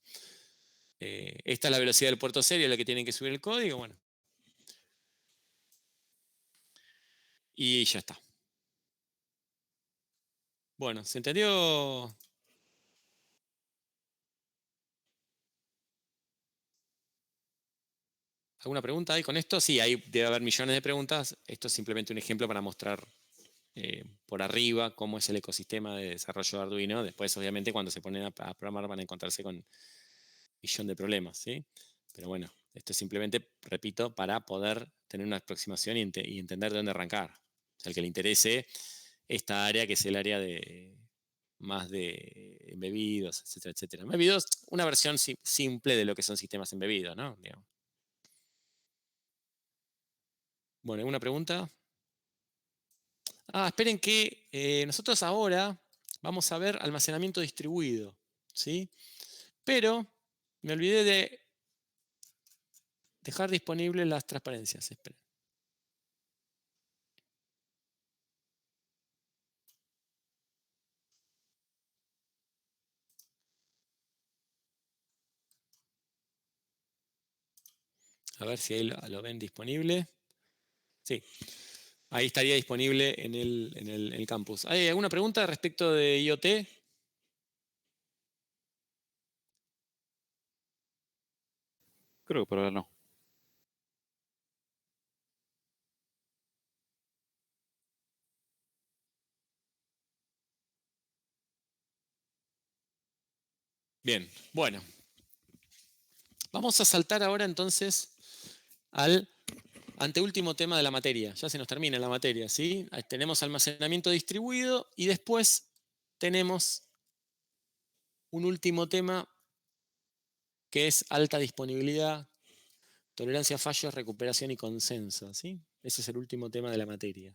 A: Esta es la velocidad del puerto serio, la que tienen que subir el código. Bueno. Y ya está. Bueno, ¿se entendió? ¿Alguna pregunta ahí con esto? Sí, ahí debe haber millones de preguntas. Esto es simplemente un ejemplo para mostrar por arriba cómo es el ecosistema de desarrollo de Arduino. Después, obviamente, cuando se ponen a programar van a encontrarse con un millón de problemas, ¿sí? Pero bueno, esto es simplemente, repito, para poder tener una aproximación y entender de dónde arrancar. O sea, al que le interese esta área, que es el área de más de embebidos, etcétera, etcétera. Embebidos, una versión simple de lo que son sistemas embebidos, ¿no? Digamos. Bueno, ¿alguna pregunta? Esperen que nosotros ahora vamos a ver almacenamiento distribuido, ¿sí? Pero me olvidé de dejar disponibles las transparencias. Esperen. A ver si ahí lo ven disponible. Sí, ahí estaría disponible en el campus. ¿Hay alguna pregunta respecto de IoT?
B: Creo que por ahora no.
A: Bien, bueno. Vamos a saltar ahora entonces al anteúltimo tema de la materia. Ya se nos termina la materia, ¿sí? Tenemos almacenamiento distribuido y después tenemos un último tema que es alta disponibilidad, tolerancia a fallos, recuperación y consenso, ¿sí? Ese es el último tema de la materia.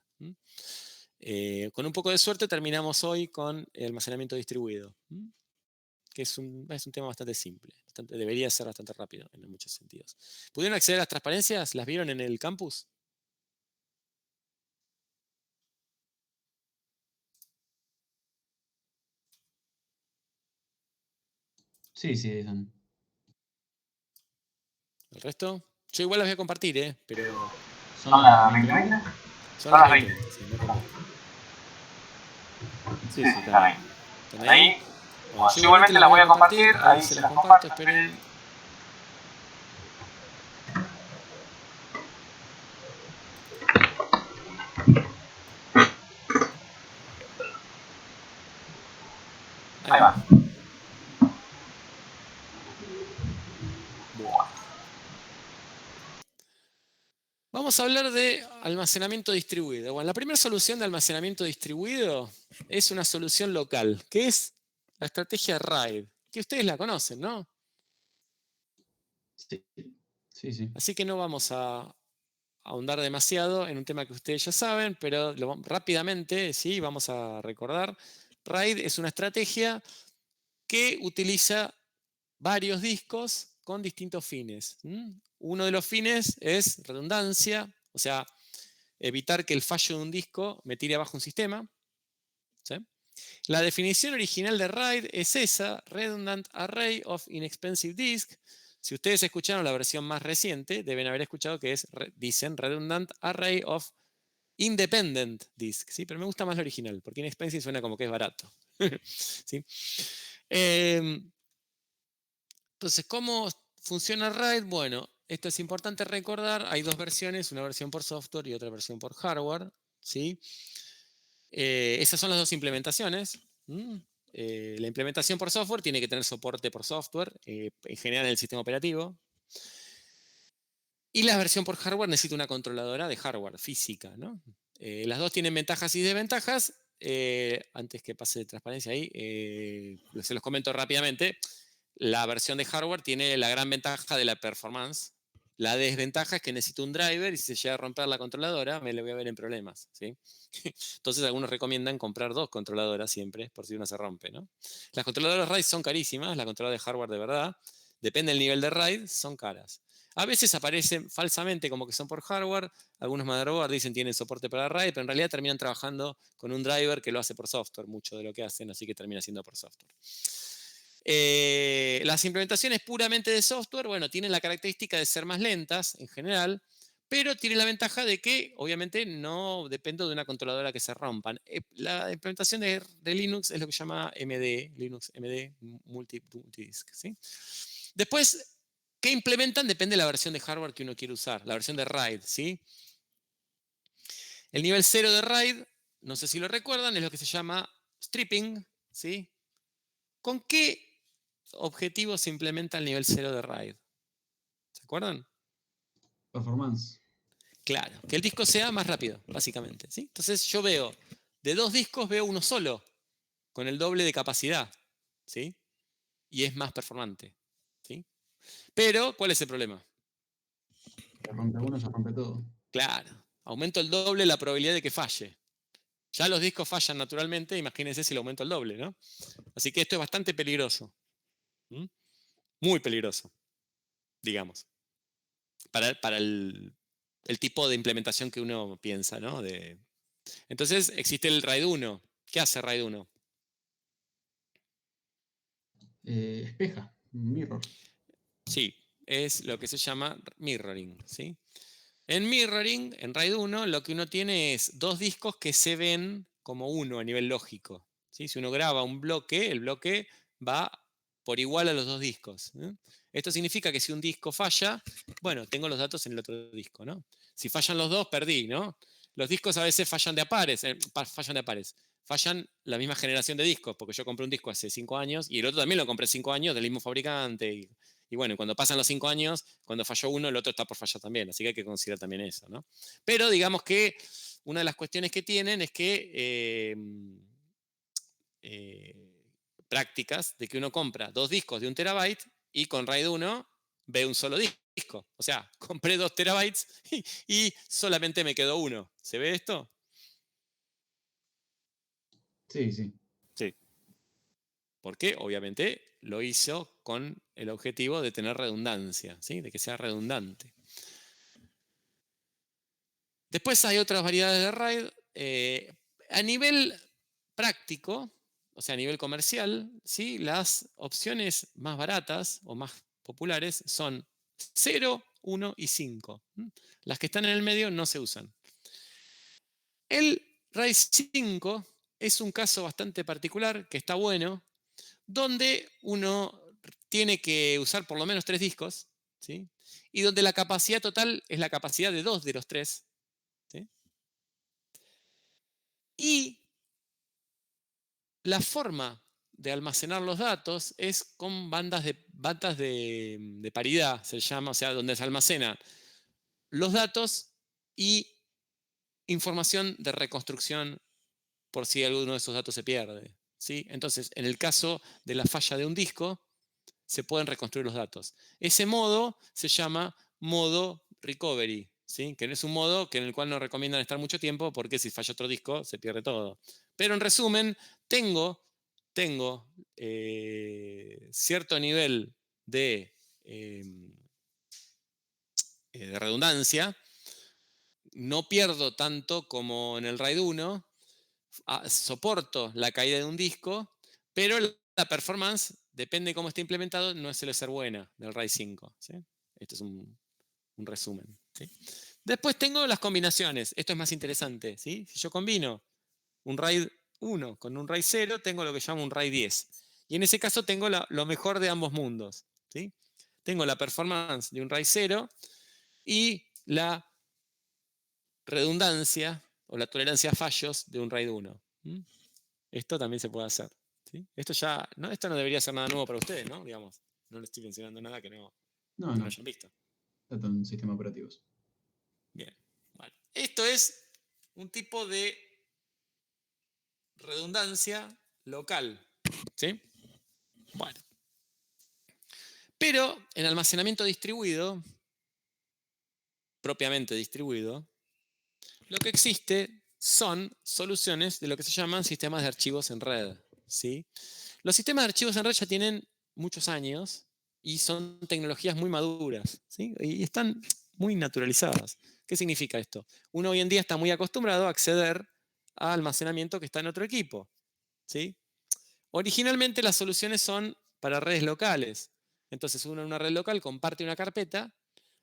A: Con un poco de suerte terminamos hoy con el almacenamiento distribuido, que es un tema bastante simple. Debería ser bastante rápido en muchos sentidos. ¿Pudieron acceder a las transparencias? ¿Las vieron en el campus?
C: Sí, sí, están.
A: ¿El resto? Yo igual las voy a compartir, pero
C: ¿Son las 20?
A: son las 20. Sí, no completo.
B: Sí, sí, están ahí.
A: ¿Están ahí? Bueno, yo igualmente las voy a compartir, ahí se las comparto, esperen. Ahí va. Bueno. Vamos a hablar de almacenamiento distribuido. Bueno, la primera solución de almacenamiento distribuido es una solución local, que es la estrategia RAID, que ustedes la conocen, ¿no?
C: Sí, sí, sí.
A: Así que no vamos a ahondar demasiado en un tema que ustedes ya saben, pero rápidamente, sí, vamos a recordar. RAID es una estrategia que utiliza varios discos con distintos fines. Uno de los fines es redundancia, o sea, evitar que el fallo de un disco me tire abajo un sistema. ¿Sí? La definición original de RAID es esa, Redundant Array of Inexpensive Disk. Si ustedes escucharon la versión más reciente, deben haber escuchado que dicen Redundant Array of Independent Disk. ¿Sí? Pero me gusta más la original, porque inexpensive suena como que es barato. ¿Sí? Entonces, ¿cómo funciona RAID? Bueno, esto es importante recordar. Hay dos versiones, una versión por software y otra versión por hardware. ¿Sí? Esas son las dos implementaciones. La implementación por software tiene que tener soporte por software, en general en el sistema operativo. Y la versión por hardware necesita una controladora de hardware física, ¿no? Las dos tienen ventajas y desventajas. Antes que pase de transparencia ahí, se los comento rápidamente. La versión de hardware tiene la gran ventaja de la performance. La desventaja es que necesito un driver y si se llega a romper la controladora, me le voy a ver en problemas, ¿sí? Entonces algunos recomiendan comprar dos controladoras siempre, por si una se rompe, ¿no? Las controladoras RAID son carísimas, la controladora de hardware de verdad. Depende del nivel de RAID, son caras. A veces aparecen falsamente como que son por hardware. Algunos motherboards dicen tienen soporte para RAID, pero en realidad terminan trabajando con un driver que lo hace por software, mucho de lo que hacen, así que termina siendo por software. Las implementaciones puramente de software, bueno, tienen la característica de ser más lentas en general, pero tienen la ventaja de que obviamente no dependo de una controladora que se rompan. La implementación de Linux es lo que se llama MD, Linux MD, Multidisk, ¿sí? Después, ¿qué implementan? Depende de la versión de hardware que uno quiere usar, la versión de RAID, ¿sí? El nivel 0 de RAID, no sé si lo recuerdan, es lo que se llama stripping, ¿sí? ¿Con qué objetivo se implementa el nivel 0 de RAID? ¿Se acuerdan?
C: Performance.
A: Claro, que el disco sea más rápido, básicamente, ¿sí? Entonces yo veo, de dos discos veo uno solo, con el doble de capacidad, ¿sí? Y es más performante, ¿sí? Pero, ¿cuál es el problema?
C: Se rompe uno, se rompe todo.
A: Claro, aumento el doble la probabilidad de que falle. Ya los discos fallan naturalmente, imagínense si lo aumento el doble, ¿no? Así que esto es bastante peligroso. Muy peligroso, digamos. Para el tipo de implementación que uno piensa, ¿no? Entonces existe el RAID 1. ¿Qué hace RAID 1?
C: Espeja, mirror.
A: Sí, es lo que se llama mirroring, ¿sí? En mirroring, en RAID 1, lo que uno tiene es dos discos que se ven como uno a nivel lógico, ¿sí? Si uno graba un bloque, el bloque va por igual a los dos discos, ¿eh? Esto significa que si un disco falla, bueno, tengo los datos en el otro disco, ¿no? Si fallan los dos, perdí, ¿no? Los discos a veces fallan de a pares, fallan la misma generación de discos, porque yo compré un disco hace 5 años y el otro también lo compré 5 años del mismo fabricante. Y bueno, cuando pasan los 5 años, cuando falló uno, el otro está por fallar también. Así que hay que considerar también eso, ¿no? Pero digamos que una de las cuestiones que tienen es que prácticas de que uno compra dos discos de 1 terabyte y con RAID 1 ve un solo disco. O sea, compré 2 terabytes y solamente me quedó uno. ¿Se ve esto?
C: Sí, sí.
B: Sí.
A: Porque obviamente lo hizo con el objetivo de tener redundancia, ¿sí? De que sea redundante. Después hay otras variedades de RAID. A nivel práctico, o sea, a nivel comercial, ¿sí? Las opciones más baratas o más populares son 0, 1 y 5. Las que están en el medio no se usan. El RAID 5 es un caso bastante particular, que está bueno, donde uno tiene que usar por lo menos 3 discos, ¿sí? Y donde la capacidad total es la capacidad de 2 de los 3. ¿Sí? Y la forma de almacenar los datos es con bandas de paridad, se llama, o sea, donde se almacenan los datos y información de reconstrucción por si alguno de esos datos se pierde, ¿sí? Entonces, en el caso de la falla de un disco, se pueden reconstruir los datos. Ese modo se llama modo recovery, ¿sí? Que no es un modo en el cual no recomiendan estar mucho tiempo porque si falla otro disco se pierde todo. Pero en resumen, tengo cierto nivel de redundancia, no pierdo tanto como en el RAID 1, soporto la caída de un disco, pero la performance, depende de cómo esté implementado, no suele ser buena del RAID 5. ¿Sí? Esto es un resumen. ¿Sí? Después tengo las combinaciones. Esto es más interesante. ¿Sí? Si yo combino un RAID 1 con un RAID 0, tengo lo que llamo un RAID 10. Y en ese caso tengo lo mejor de ambos mundos. ¿Sí? tengo la performance de un RAID 0 y la redundancia o la tolerancia a fallos de un RAID 1. Esto también se puede hacer. ¿Sí? Esto no debería ser nada nuevo para ustedes, ¿no? Digamos, no les estoy mencionando nada que no
C: No,
A: hayan visto.
C: Trata un sistema operativo.
A: Bien. Bueno. Esto es un tipo de redundancia local. ¿Sí? Bueno. Pero en almacenamiento distribuido, propiamente distribuido, lo que existe son soluciones de lo que se llaman sistemas de archivos en red. ¿Sí? Los sistemas de archivos en red ya tienen muchos años y son tecnologías muy maduras, ¿sí? Y están muy naturalizadas. ¿Qué significa esto? Uno hoy en día está muy acostumbrado a acceder a almacenamiento que está en otro equipo, ¿sí? Originalmente las soluciones son para redes locales. Entonces uno en una red local comparte una carpeta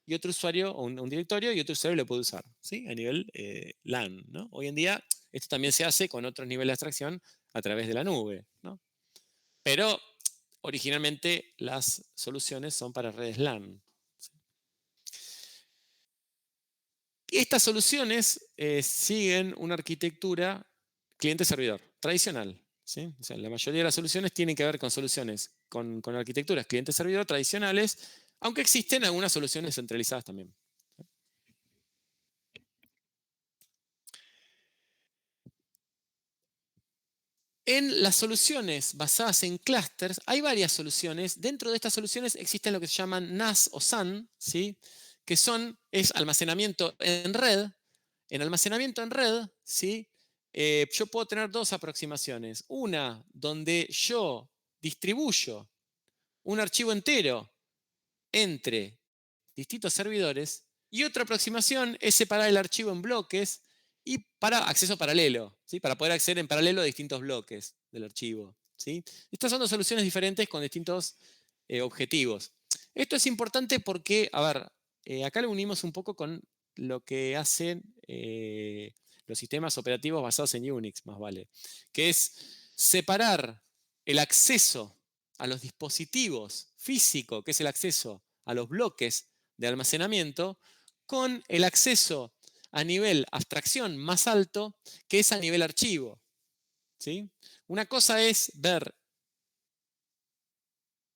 A: y otro usuario, o un directorio, y otro usuario lo puede usar, ¿sí? A nivel LAN, ¿no? Hoy en día esto también se hace con otros niveles de abstracción a través de la nube, ¿no? Pero originalmente las soluciones son para redes LAN. Estas soluciones siguen una arquitectura cliente-servidor tradicional. ¿Sí? O sea, la mayoría de las soluciones tienen que ver con soluciones, con arquitecturas cliente-servidor tradicionales, aunque existen algunas soluciones centralizadas también. En las soluciones basadas en clusters hay varias soluciones. Dentro de estas soluciones existen lo que se llaman NAS o SAN, ¿sí? Que es almacenamiento en red. En almacenamiento en red, ¿sí? Yo puedo tener dos aproximaciones. Una donde yo distribuyo un archivo entero entre distintos servidores y otra aproximación es separar el archivo en bloques y para acceso paralelo, ¿sí? Para poder acceder en paralelo a distintos bloques del archivo. ¿Sí? Estas son dos soluciones diferentes con distintos objetivos. Esto es importante porque, a ver, acá lo unimos un poco con lo que hacen los sistemas operativos basados en Unix, más vale, que es separar el acceso a los dispositivos físico, que es el acceso a los bloques de almacenamiento, con el acceso a nivel abstracción más alto, que es a nivel archivo. ¿Sí? Una cosa es ver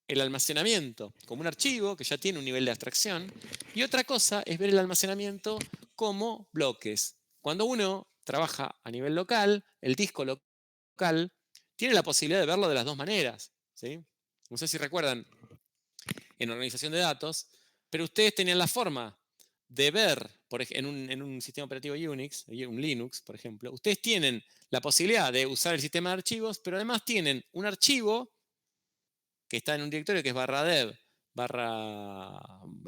A: el almacenamiento como un archivo que ya tiene un nivel de abstracción, y otra cosa es ver el almacenamiento como bloques. Cuando uno trabaja a nivel local, el disco local tiene la posibilidad de verlo de las dos maneras. ¿Sí? No sé si recuerdan en organización de datos, pero ustedes tenían la forma de ver en un sistema operativo Unix, un Linux, por ejemplo, ustedes tienen la posibilidad de usar el sistema de archivos, pero además tienen un archivo que está en un directorio que es /dev,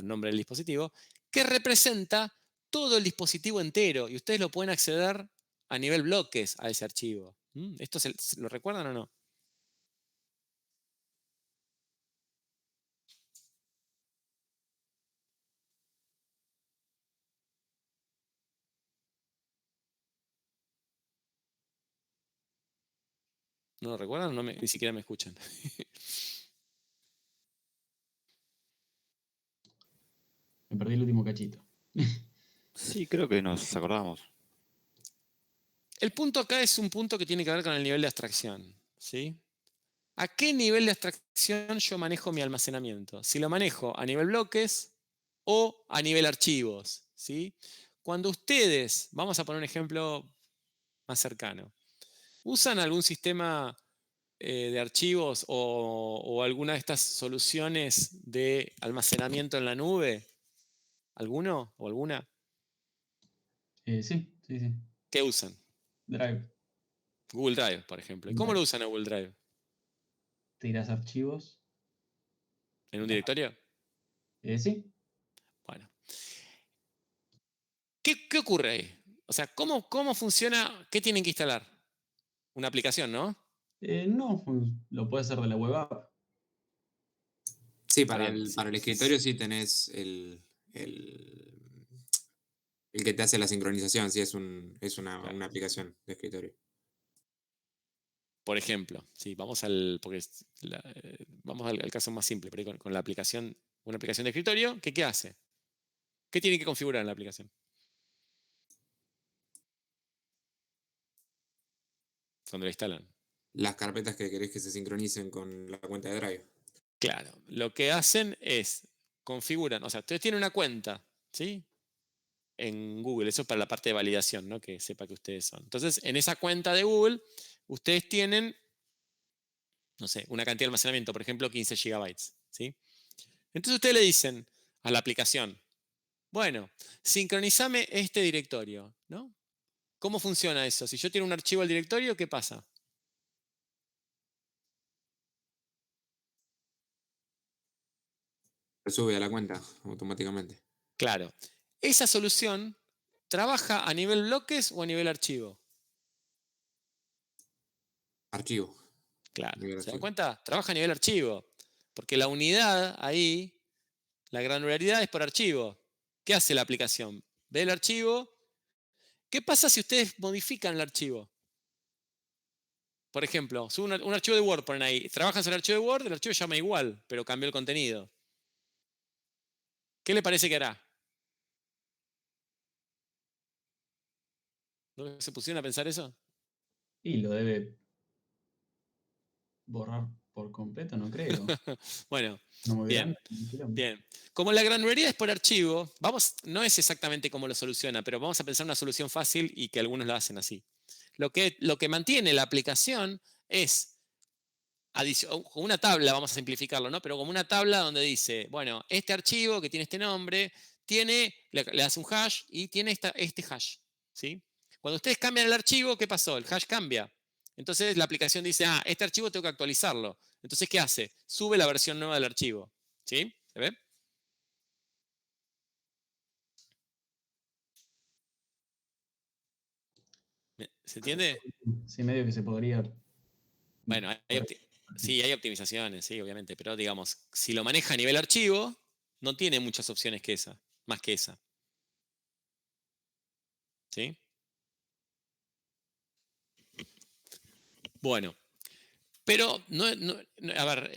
A: nombre del dispositivo, que representa todo el dispositivo entero y ustedes lo pueden acceder a nivel bloques a ese archivo. ¿Esto lo recuerdan o no? ¿No lo recuerdan? Ni siquiera me escuchan.
C: Me perdí el último cachito.
B: Sí, creo que nos acordamos.
A: El punto acá es un punto que tiene que ver con el nivel de abstracción. ¿Sí? ¿A qué nivel de abstracción yo manejo mi almacenamiento? Si lo manejo a nivel bloques o a nivel archivos. ¿Sí? Cuando ustedes, vamos a poner un ejemplo más cercano, usan algún sistema de archivos o alguna de estas soluciones de almacenamiento en la nube, ¿alguno o alguna?
C: Sí.
A: ¿Qué usan?
C: Drive.
A: Google Drive, por ejemplo. ¿Y cómo lo usan a Google Drive?
C: Tiras archivos.
A: ¿En un directorio?
C: Sí.
A: Bueno. ¿Qué ocurre ahí? O sea, ¿cómo funciona? ¿Qué tienen que instalar? Una aplicación, ¿no?
C: No, lo puede hacer de la web app.
D: Sí,
A: Está bien.
D: para el escritorio sí tenés el que te hace la sincronización, sí es una
A: Claro.
D: aplicación de escritorio.
A: Por ejemplo, sí, vamos al caso más simple, pero con la aplicación una aplicación de escritorio, ¿qué hace? ¿Qué tiene que configurar en la aplicación? Cuando la instalan.
D: Las carpetas que querés que se sincronicen con la cuenta de Drive.
A: Claro, lo que hacen es configuran, o sea, ustedes tienen una cuenta, ¿sí? En Google, eso es para la parte de validación, ¿no? Que sepa que ustedes son. Entonces, en esa cuenta de Google, ustedes tienen, no sé, una cantidad de almacenamiento, por ejemplo, 15 gigabytes, ¿sí? Entonces ustedes le dicen a la aplicación, bueno, sincronizame este directorio, ¿no? ¿Cómo funciona eso? Si yo tengo un archivo al directorio, ¿qué pasa?
D: Lo sube a la cuenta automáticamente.
A: Claro, esa solución trabaja a nivel bloques o a nivel archivo.
D: Archivo.
A: Claro,
D: Nivel
A: ¿se dan
D: archivo.
A: cuenta? Trabaja a nivel archivo, porque la unidad ahí, la granularidad es por archivo. ¿Qué hace la aplicación? Ve el archivo. ¿Qué pasa si ustedes modifican el archivo? Por ejemplo, suben un archivo de Word, ponen ahí, trabajan sobre el archivo de Word, el archivo llama igual, pero cambió el contenido. ¿Qué le parece que hará? ¿No se pusieron a pensar eso?
C: Y lo debe borrar por completo, no creo.
A: Bueno,
C: No muy
A: bien,
C: grande. Un quilombo.
A: bien. Como la granularidad es por archivo, no es exactamente cómo lo soluciona, pero vamos a pensar una solución fácil y que algunos lo hacen así. Lo que mantiene la aplicación es con una tabla, vamos a simplificarlo, ¿no? Pero como una tabla donde dice, bueno, este archivo que tiene este nombre, le hace un hash y tiene este hash, ¿sí? Cuando ustedes cambian el archivo, ¿qué pasó? El hash cambia. Entonces la aplicación dice, este archivo tengo que actualizarlo. Entonces, ¿qué hace? Sube la versión nueva del archivo, ¿sí? ¿Se ve? ¿Se entiende?
C: Sí, medio que se podría.
A: Bueno,
C: corregir.
A: sí, hay optimizaciones, sí, obviamente, pero digamos, si lo maneja a nivel archivo, no tiene muchas opciones que esa, más que esa. ¿Sí? Bueno, pero a ver,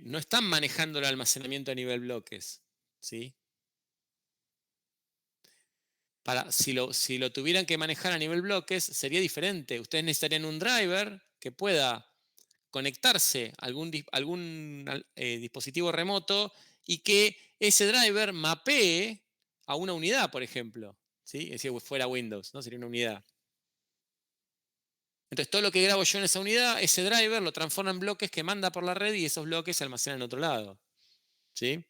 A: no están manejando el almacenamiento a nivel bloques, ¿sí? Si lo tuvieran que manejar a nivel bloques, sería diferente. Ustedes necesitarían un driver que pueda conectarse a algún dispositivo remoto y que ese driver mapee a una unidad, por ejemplo. ¿Sí? Es decir, fuera Windows, ¿no? Sería una unidad. Entonces, todo lo que grabo yo en esa unidad, ese driver lo transforma en bloques que manda por la red y esos bloques se almacenan en otro lado. ¿Sí?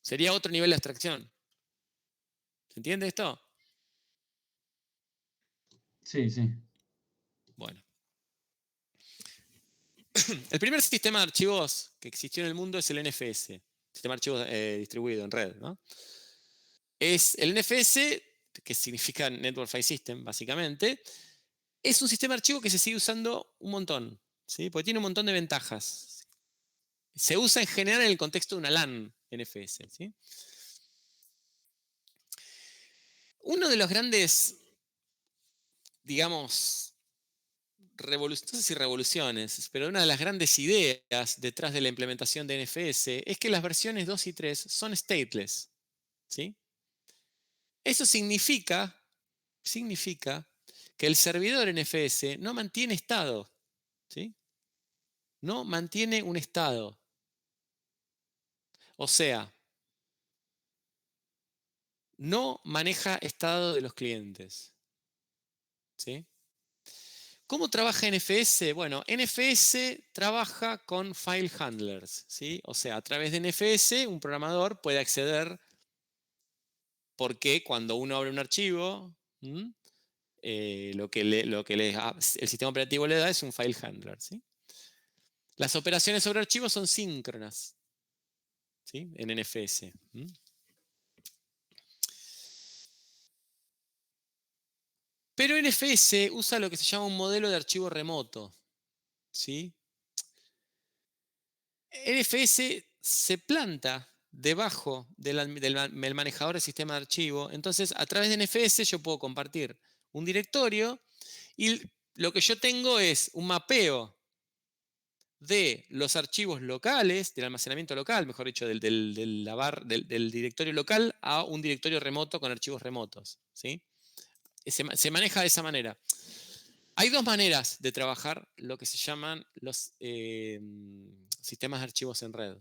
A: Sería otro nivel de abstracción. ¿Se entiende esto?
C: Sí, sí.
A: Bueno. El primer sistema de archivos que existió en el mundo es el NFS, sistema de archivos distribuido en red, ¿no? Es el NFS, que significa Network File System, básicamente, es un sistema de archivo que se sigue usando un montón, ¿sí? Porque tiene un montón de ventajas. Se usa en general en el contexto de una LAN NFS, ¿sí? Uno de los grandes, digamos, no sé si revoluciones, pero una de las grandes ideas detrás de la implementación de NFS es que las versiones 2 y 3 son stateless, ¿sí? Eso significa que el servidor NFS no mantiene estado, ¿sí? No mantiene un estado. O sea, no maneja estado de los clientes, ¿sí? ¿Cómo trabaja NFS? Bueno, NFS trabaja con file handlers, ¿sí? O sea, a través de NFS un programador puede acceder porque cuando uno abre un archivo, el sistema operativo le da es un file handler, ¿sí? Las operaciones sobre archivos son síncronas, ¿sí? En NFS. Pero NFS usa lo que se llama un modelo de archivo remoto, ¿sí? NFS se planta debajo del manejador del sistema de archivo. Entonces, a través de NFS yo puedo compartir un directorio y lo que yo tengo es un mapeo de los archivos locales, del almacenamiento local, mejor dicho, del directorio local a un directorio remoto con archivos remotos, ¿sí? Se maneja de esa manera. Hay dos maneras de trabajar lo que se llaman los sistemas de archivos en red.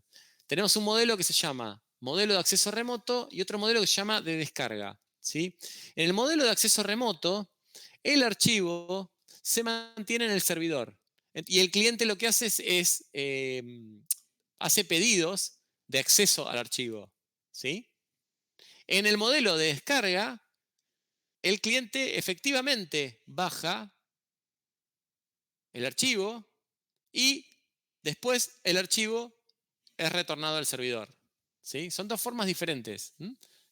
A: Tenemos un modelo que se llama modelo de acceso remoto y otro modelo que se llama de descarga, ¿sí? En el modelo de acceso remoto, el archivo se mantiene en el servidor. Y el cliente lo que hace es hace pedidos de acceso al archivo, ¿sí? En el modelo de descarga, el cliente efectivamente baja el archivo y después el archivo es retornado al servidor, ¿sí? Son dos formas diferentes.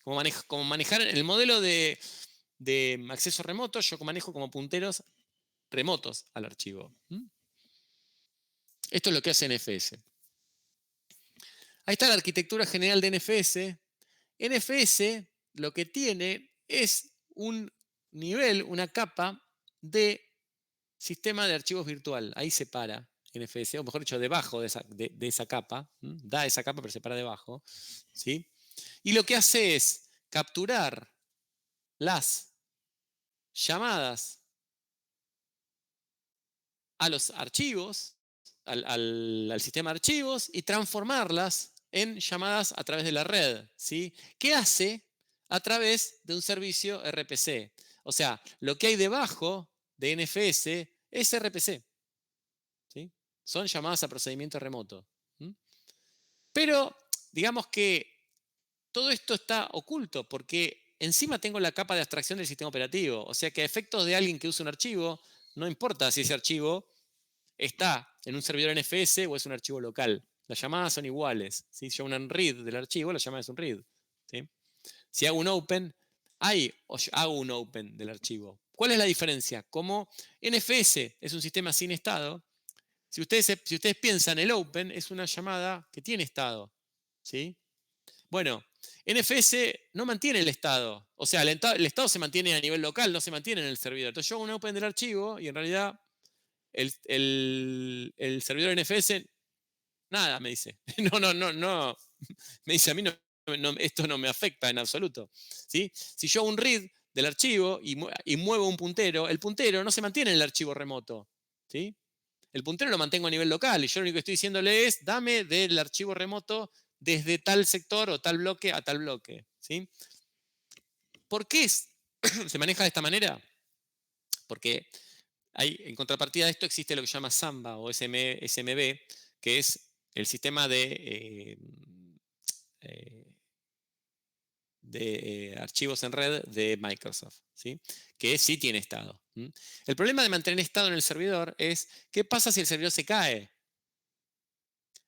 A: Como manejar el modelo de acceso remoto, yo manejo como punteros remotos al archivo. Esto es lo que hace NFS. Ahí está la arquitectura general de NFS. NFS lo que tiene es un nivel, una capa de sistema de archivos virtual. Ahí se para NFS, o mejor dicho, debajo de esa capa. Da esa capa, pero se para debajo, ¿sí? Y lo que hace es capturar las llamadas a los archivos, al sistema de archivos, y transformarlas en llamadas a través de la red, ¿sí? ¿Qué hace? A través de un servicio RPC. O sea, lo que hay debajo de NFS es RPC, ¿sí? Son llamadas a procedimiento remoto. Pero digamos que todo esto está oculto porque encima tengo la capa de abstracción del sistema operativo. O sea que a efectos de alguien que use un archivo, no importa si ese archivo está en un servidor NFS o es un archivo local. Las llamadas son iguales. Si yo hago un read del archivo, la llamada es un read, ¿sí? Si hago un open, hago un open del archivo. ¿Cuál es la diferencia? Como NFS es un sistema sin estado, si ustedes piensan, el open es una llamada que tiene estado, ¿sí? Bueno, NFS no mantiene el estado. O sea, el estado se mantiene a nivel local, no se mantiene en el servidor. Entonces yo hago un open del archivo y en realidad el servidor NFS, nada, me dice. No. Me dice, a mí esto no me afecta en absoluto, ¿sí? Si yo hago un read del archivo y muevo un puntero, el puntero no se mantiene en el archivo remoto, ¿sí? El puntero lo mantengo a nivel local y yo lo único que estoy diciéndole es, dame del archivo remoto desde tal sector o tal bloque a tal bloque, ¿sí? ¿Por qué se maneja de esta manera? Porque en contrapartida de esto existe lo que se llama Samba o SMB, que es el sistema de archivos en red de Microsoft, ¿sí? Que sí tiene estado. El problema de mantener estado en el servidor es, ¿qué pasa si el servidor se cae?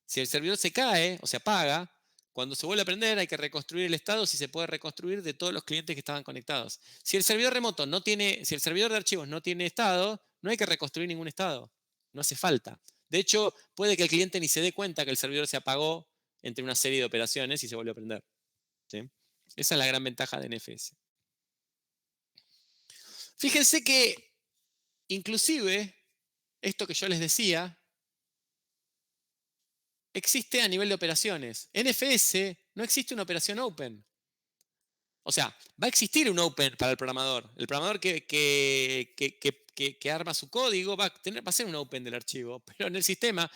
A: Si el servidor se cae o se apaga, cuando se vuelve a prender hay que reconstruir el estado, si se puede reconstruir, de todos los clientes que estaban conectados. Si el servidor remoto si el servidor de archivos no tiene estado, no hay que reconstruir ningún estado. No hace falta. De hecho, puede que el cliente ni se dé cuenta que el servidor se apagó entre una serie de operaciones y se volvió a prender, ¿sí? Esa es la gran ventaja de NFS. Fíjense que inclusive esto que yo les decía existe a nivel de operaciones. En NFS no existe una operación open. O sea, va a existir un open para el programador. El programador que arma su código va a ser un open del archivo. Pero en el sistema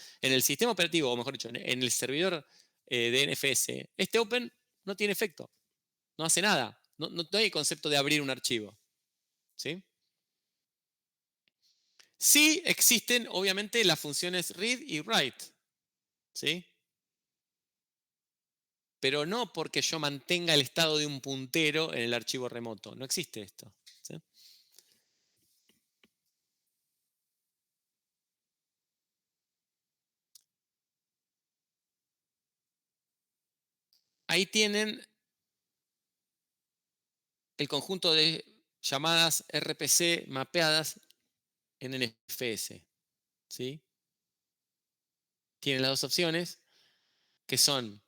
A: operativo, o mejor dicho, en el servidor de NFS, este open no tiene efecto. No hace nada. No hay concepto de abrir un archivo, ¿sí? Sí existen, obviamente, las funciones read y write, ¿sí? Pero no porque yo mantenga el estado de un puntero en el archivo remoto. No existe esto, ¿sí? Ahí tienen el conjunto de llamadas RPC mapeadas en NFS, ¿sí? Tienen las dos opciones, que son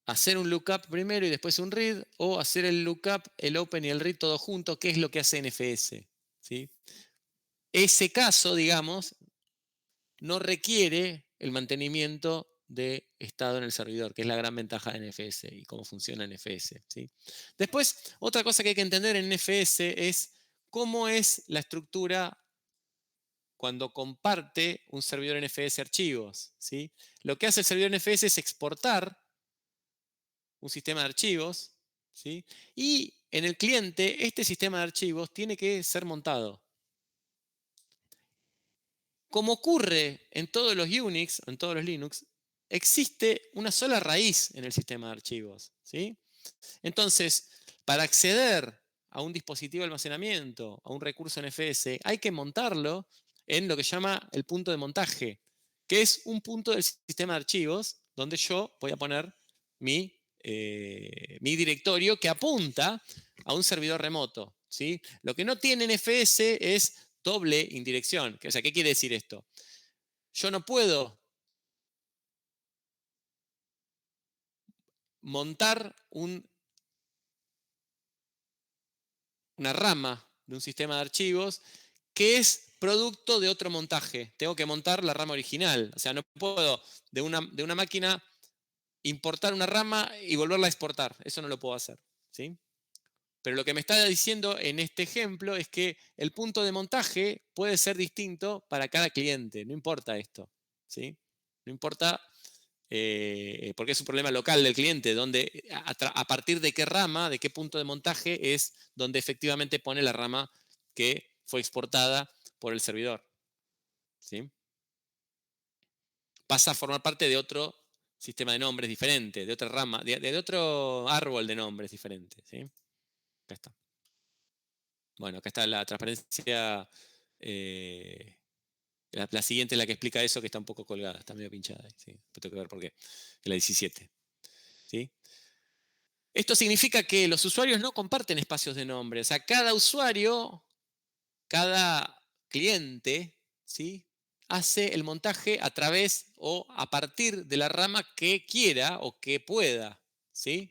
A: hacer un lookup primero y después un read, o hacer el lookup, el open y el read todo junto, que es lo que hace NFS, ¿sí? Ese caso, digamos, no requiere el mantenimiento de estado en el servidor, que es la gran ventaja de NFS y cómo funciona NFS, ¿sí? Después, otra cosa que hay que entender en NFS es cómo es la estructura cuando comparte un servidor NFS archivos, ¿sí? Lo que hace el servidor NFS es exportar un sistema de archivos, ¿sí? Y en el cliente, este sistema de archivos tiene que ser montado. Como ocurre en todos los Unix, en todos los Linux, existe una sola raíz en el sistema de archivos, ¿sí? Entonces, para acceder a un dispositivo de almacenamiento, a un recurso NFS, hay que montarlo en lo que se llama el punto de montaje, que es un punto del sistema de archivos donde yo voy a poner mi directorio que apunta a un servidor remoto, ¿sí? Lo que no tiene NFS es doble indirección. O sea, ¿qué quiere decir esto? Yo no puedo montar una rama de un sistema de archivos que es producto de otro montaje. Tengo que montar la rama original. O sea, no puedo de una máquina importar una rama y volverla a exportar. Eso no lo puedo hacer, ¿sí? Pero lo que me está diciendo en este ejemplo es que el punto de montaje puede ser distinto para cada cliente. No importa esto, ¿sí? No importa porque es un problema local del cliente, donde a partir de qué rama, de qué punto de montaje es donde efectivamente pone la rama que fue exportada por el servidor, ¿sí? Pasa a formar parte de otro sistema de nombres diferente, de otra rama, de otro árbol de nombres diferente, ¿sí? Acá está. Bueno, acá está la transparencia. La siguiente es la que explica eso, que está un poco colgada, está medio pinchada. ¿Sí? Tengo que ver por qué. Es la 17. ¿Sí? Esto significa que los usuarios no comparten espacios de nombre. O sea, cada usuario, cada cliente, ¿sí? Hace el montaje a través o a partir de la rama que quiera o que pueda, ¿sí?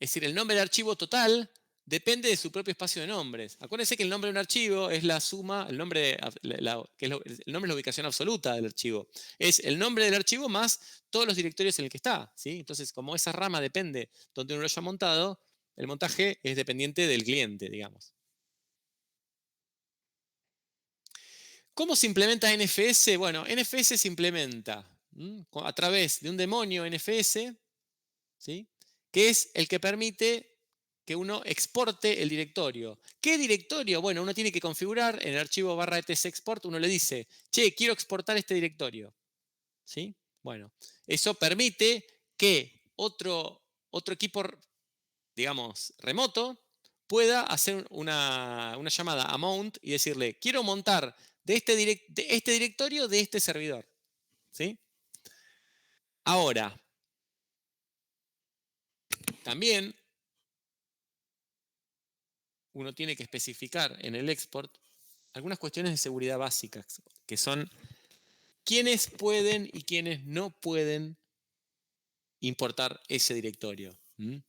A: Es decir, el nombre del archivo total depende de su propio espacio de nombres. Acuérdense que el nombre de un archivo es la suma, el nombre es la ubicación absoluta del archivo. Es el nombre del archivo más todos los directorios en el que está, ¿sí? Entonces, como esa rama depende donde uno lo haya montado, el montaje es dependiente del cliente, digamos. ¿Cómo se implementa NFS? Bueno, NFS se implementa a través de un demonio NFS, ¿sí? Que es el que permite que uno exporte el directorio. ¿Qué directorio? Bueno, uno tiene que configurar en el archivo /etc_export, uno le dice, che, quiero exportar este directorio. ¿Sí? Bueno, eso permite que otro equipo, digamos, remoto, pueda hacer una llamada a mount y decirle, quiero montar de este directorio de este servidor. ¿Sí? Ahora, también uno tiene que especificar en el export algunas cuestiones de seguridad básicas, que son quiénes pueden y quiénes no pueden importar ese directorio. En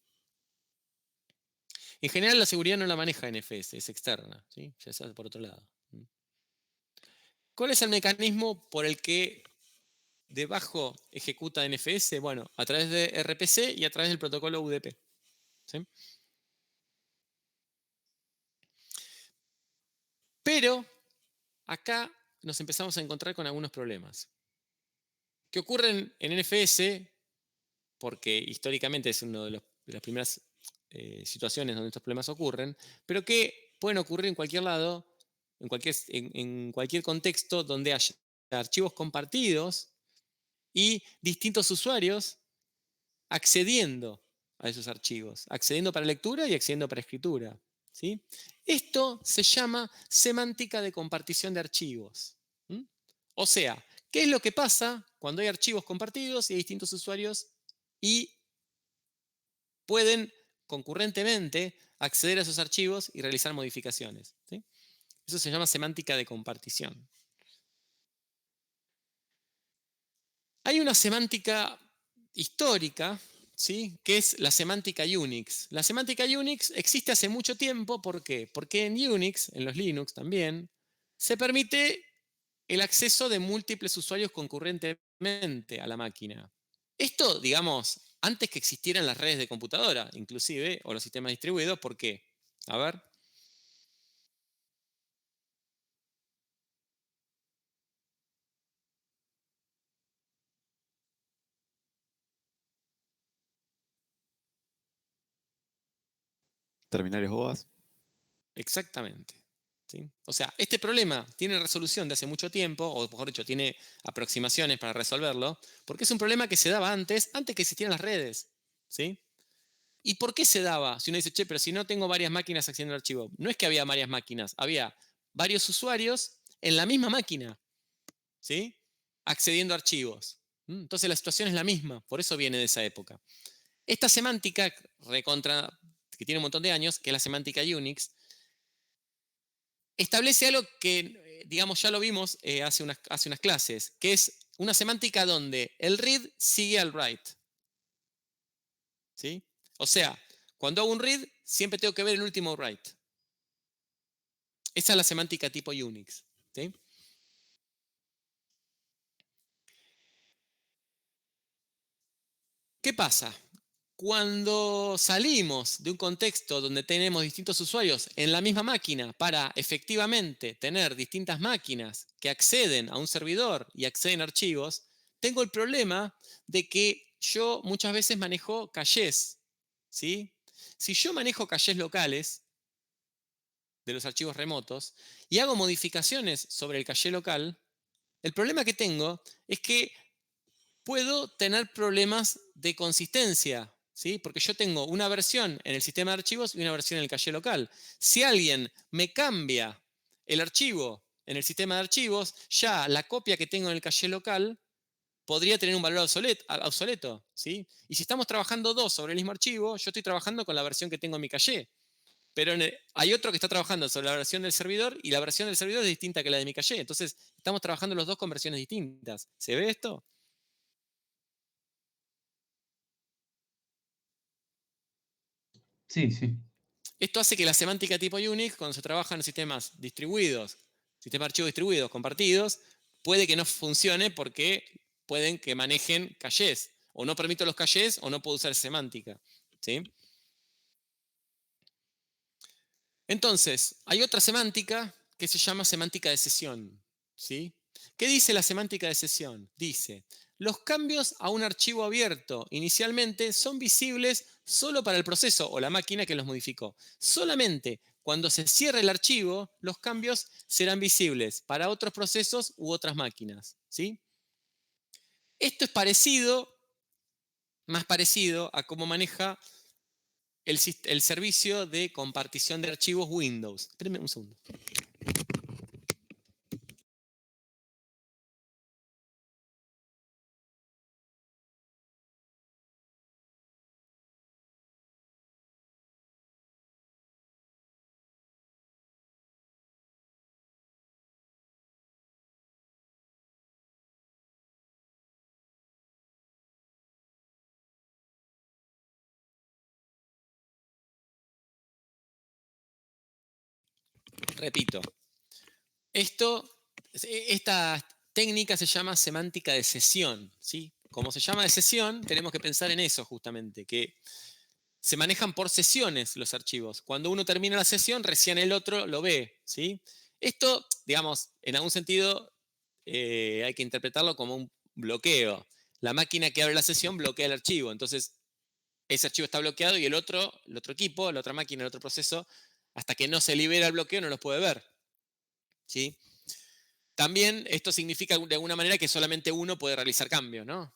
A: general la seguridad no la maneja NFS, es externa, ¿sí? Ya sea por otro lado. ¿Cuál es el mecanismo por el que debajo ejecuta NFS? Bueno, a través de RPC y a través del protocolo UDP. ¿Sí? Pero acá nos empezamos a encontrar con algunos problemas que ocurren en NFS porque históricamente es una de las primeras situaciones donde estos problemas ocurren, pero que pueden ocurrir en cualquier lado, en cualquier contexto donde haya archivos compartidos y distintos usuarios accediendo a esos archivos, accediendo para lectura y accediendo para escritura. ¿Sí? Esto se llama semántica de compartición de archivos. O sea, ¿qué es lo que pasa cuando hay archivos compartidos y hay distintos usuarios y pueden concurrentemente acceder a esos archivos y realizar modificaciones? ¿Sí? Eso se llama semántica de compartición. Hay una semántica histórica, ¿sí? Que es la semántica Unix. La semántica Unix existe hace mucho tiempo, ¿por qué? Porque en Unix, en los Linux también, se permite el acceso de múltiples usuarios concurrentemente a la máquina. Esto, digamos, antes que existieran las redes de computadora, inclusive, o los sistemas distribuidos, ¿por qué? A ver.
B: Terminales OAS.
A: Exactamente. ¿Sí? O sea, este problema tiene resolución de hace mucho tiempo, o mejor dicho, tiene aproximaciones para resolverlo, porque es un problema que se daba antes que existieran las redes. ¿Sí? ¿Y por qué se daba? Si uno dice, che, pero si no tengo varias máquinas accediendo al archivo. No es que había varias máquinas, había varios usuarios en la misma máquina, ¿sí? Accediendo a archivos. Entonces la situación es la misma, por eso viene de esa época. Esta semántica, que tiene un montón de años, que es la semántica Unix, establece algo que, digamos, ya lo vimos hace unas clases, que es una semántica donde el read sigue al write. ¿Sí? O sea, cuando hago un read, siempre tengo que ver el último write. Esa es la semántica tipo Unix. ¿Sí? ¿Qué pasa? Cuando salimos de un contexto donde tenemos distintos usuarios en la misma máquina para efectivamente tener distintas máquinas que acceden a un servidor y acceden a archivos, tengo el problema de que yo muchas veces manejo caches. ¿Sí? Si yo manejo caches locales de los archivos remotos y hago modificaciones sobre el caché local, el problema que tengo es que puedo tener problemas de consistencia, ¿sí? Porque yo tengo una versión en el sistema de archivos y una versión en el caché local. Si alguien me cambia el archivo en el sistema de archivos, ya la copia que tengo en el caché local podría tener un valor obsoleto, ¿sí? Y si estamos trabajando dos sobre el mismo archivo, yo estoy trabajando con la versión que tengo en mi caché. Pero hay otro que está trabajando sobre la versión del servidor y la versión del servidor es distinta que la de mi caché. Entonces, estamos trabajando los dos con versiones distintas. ¿Se ve esto?
C: Sí, sí.
A: Esto hace que la semántica tipo Unix, cuando se trabaja en sistemas distribuidos, sistemas de archivos distribuidos, compartidos, puede que no funcione porque pueden que manejen cachés. O no permito los cachés o no puedo usar semántica. ¿Sí? Entonces, hay otra semántica que se llama semántica de sesión. ¿Sí? ¿Qué dice la semántica de sesión? Dice, los cambios a un archivo abierto inicialmente son visibles solo para el proceso o la máquina que los modificó. Solamente cuando se cierre el archivo, los cambios serán visibles para otros procesos u otras máquinas. ¿Sí? Esto es más parecido a cómo maneja el servicio de compartición de archivos Windows. Espérenme un segundo. Repito, esta técnica se llama semántica de sesión. ¿Sí? Como se llama de sesión, tenemos que pensar en eso justamente, que se manejan por sesiones los archivos. Cuando uno termina la sesión, recién el otro lo ve. ¿Sí? Esto, digamos, en algún sentido hay que interpretarlo como un bloqueo. La máquina que abre la sesión bloquea el archivo. Entonces, ese archivo está bloqueado y el otro equipo, la otra máquina, el otro proceso, hasta que no se libera el bloqueo, no los puede ver. ¿Sí? También esto significa de alguna manera que solamente uno puede realizar cambios, ¿no?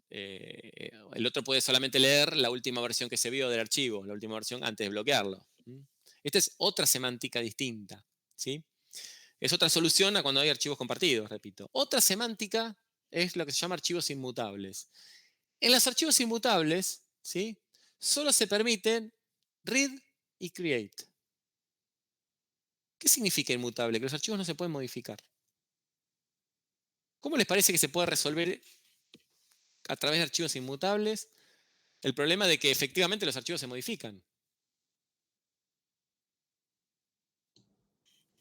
A: El otro puede solamente leer la última versión que se vio del archivo, la última versión antes de bloquearlo. Esta es otra semántica distinta, ¿sí? Es otra solución a cuando hay archivos compartidos, repito. Otra semántica es lo que se llama archivos inmutables. En los archivos inmutables, ¿sí? Solo se permiten read y create. ¿Qué significa inmutable? Que los archivos no se pueden modificar. ¿Cómo les parece que se puede resolver a través de archivos inmutables el problema de que efectivamente los archivos se modifican?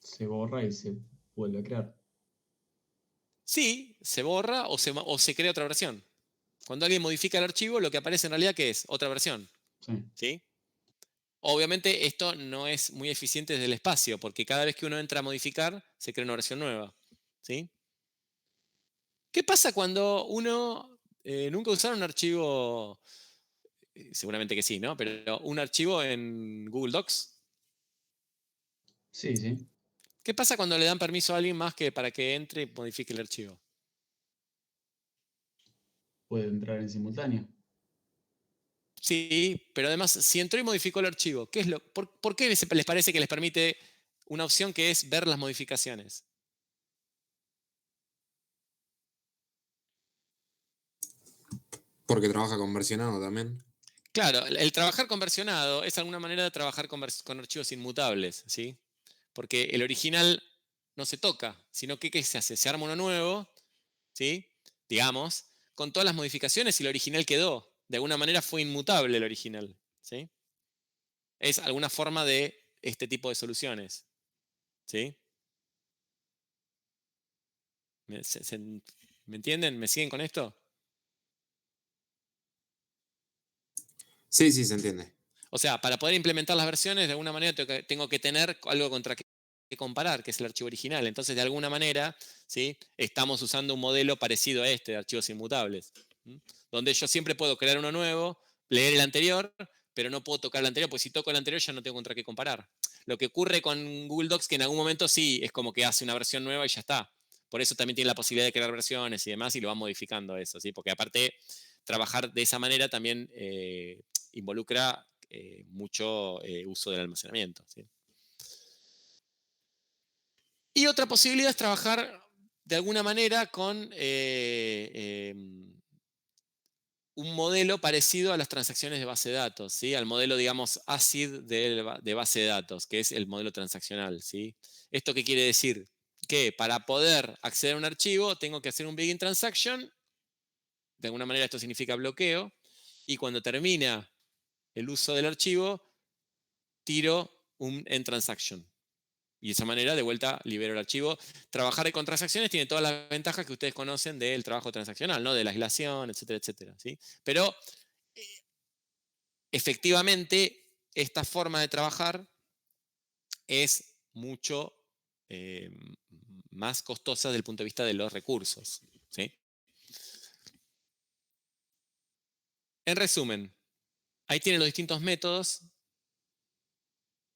C: Se borra y se vuelve a crear.
A: Sí, se borra o se crea otra versión. Cuando alguien modifica el archivo, lo que aparece en realidad, ¿qué es? Otra versión.
C: Sí.
A: ¿Sí? Obviamente esto no es muy eficiente desde el espacio, porque cada vez que uno entra a modificar, se crea una versión nueva. ¿Sí? ¿Qué pasa cuando uno nunca usaron un archivo, seguramente que sí, ¿no? Pero un archivo en Google Docs?
C: Sí, sí.
A: ¿Qué pasa cuando le dan permiso a alguien más que para que entre y modifique el archivo?
C: Puede entrar en simultáneo.
A: Sí, pero además, si entró y modificó el archivo, ¿por qué les parece que les permite una opción que es ver las modificaciones?
D: Porque trabaja con versionado también.
A: Claro, el trabajar con versionado es alguna manera de trabajar con archivos inmutables, ¿sí? Porque el original no se toca, sino que ¿qué se hace? Se arma uno nuevo, ¿sí? Digamos, con todas las modificaciones y el original quedó. De alguna manera fue inmutable el original, ¿sí? Es alguna forma de este tipo de soluciones, ¿sí? ¿Me entienden? ¿Me siguen con esto?
D: Sí, sí, se entiende.
A: O sea, para poder implementar las versiones, de alguna manera tengo que tener algo contra que comparar, que es el archivo original. Entonces, de alguna manera, ¿sí? Estamos usando un modelo parecido a este de archivos inmutables, ¿m? Donde yo siempre puedo crear uno nuevo, leer el anterior, pero no puedo tocar el anterior, pues si toco el anterior ya no tengo contra qué comparar. Lo que ocurre con Google Docs, que en algún momento sí, es como que hace una versión nueva y ya está. Por eso también tiene la posibilidad de crear versiones y demás, y lo va modificando eso, ¿sí? Porque aparte, trabajar de esa manera también involucra mucho uso del almacenamiento, ¿sí? Y otra posibilidad es trabajar de alguna manera con un modelo parecido a las transacciones de base de datos, ¿sí? Al modelo, digamos, ACID de base de datos, que es el modelo transaccional, ¿sí? ¿Esto qué quiere decir? Que para poder acceder a un archivo tengo que hacer un begin transaction, de alguna manera esto significa bloqueo, y cuando termina el uso del archivo, tiro un end transaction. Y de esa manera, de vuelta, libero el archivo. Trabajar con transacciones tiene todas las ventajas que ustedes conocen del trabajo transaccional, ¿no? De la aislación, etcétera, etcétera, ¿sí? Pero efectivamente, esta forma de trabajar es mucho más costosa desde el punto de vista de los recursos, ¿sí? En resumen, ahí tienen los distintos métodos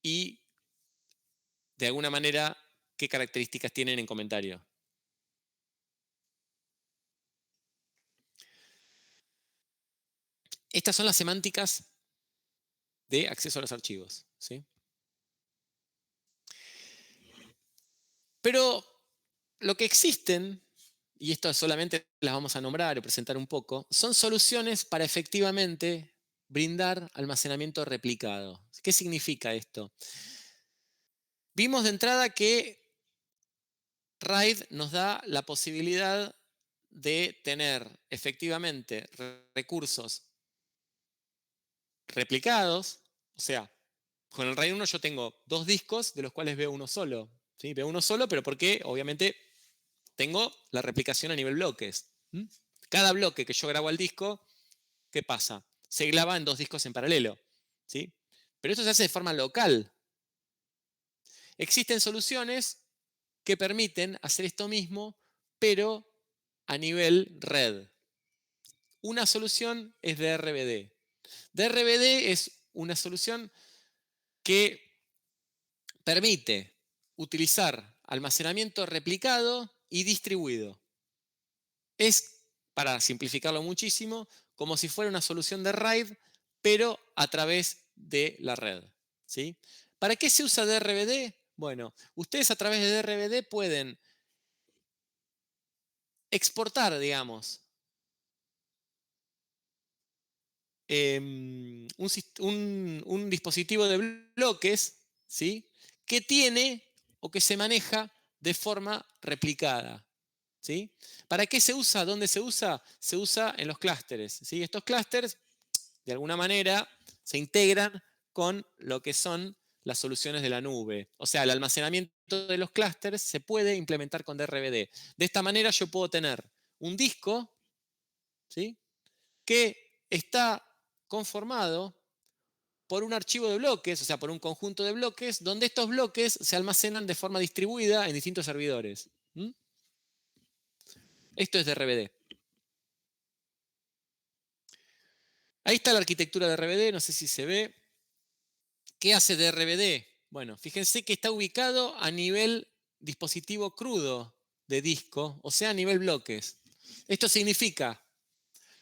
A: y, de alguna manera, qué características tienen en comentario. Estas son las semánticas de acceso a los archivos, ¿sí? Pero lo que existen, y esto solamente las vamos a nombrar o presentar un poco, son soluciones para efectivamente brindar almacenamiento replicado. ¿Qué significa esto? Vimos de entrada que RAID nos da la posibilidad de tener efectivamente recursos replicados, o sea, con el RAID 1 yo tengo dos discos de los cuales veo uno solo, ¿sí? Veo uno solo, pero porque obviamente tengo la replicación a nivel bloques. Cada bloque que yo grabo al disco, ¿qué pasa? Se graba en dos discos en paralelo, ¿sí? Pero esto se hace de forma local. Existen soluciones que permiten hacer esto mismo, pero a nivel red. Una solución es DRBD. DRBD es una solución que permite utilizar almacenamiento replicado y distribuido. Es, para simplificarlo muchísimo, como si fuera una solución de RAID, pero a través de la red, ¿sí? ¿Para qué se usa DRBD? Bueno, ustedes a través de DRBD pueden exportar, digamos, un dispositivo de bloques, ¿sí? Que tiene o que se maneja de forma replicada, ¿sí? ¿Para qué se usa? ¿Dónde se usa? Se usa en los clústeres, ¿sí? Estos clústeres, de alguna manera, se integran con lo que son las soluciones de la nube. O sea, el almacenamiento de los clústeres se puede implementar con DRBD. De esta manera yo puedo tener un disco, ¿sí?, que está conformado por un archivo de bloques, o sea, por un conjunto de bloques, donde estos bloques se almacenan de forma distribuida en distintos servidores. Esto es DRBD. Ahí está la arquitectura de DRBD, no sé si se ve. ¿Qué hace DRBD? Bueno, fíjense que está ubicado a nivel dispositivo crudo de disco, o sea, a nivel bloques. Esto significa,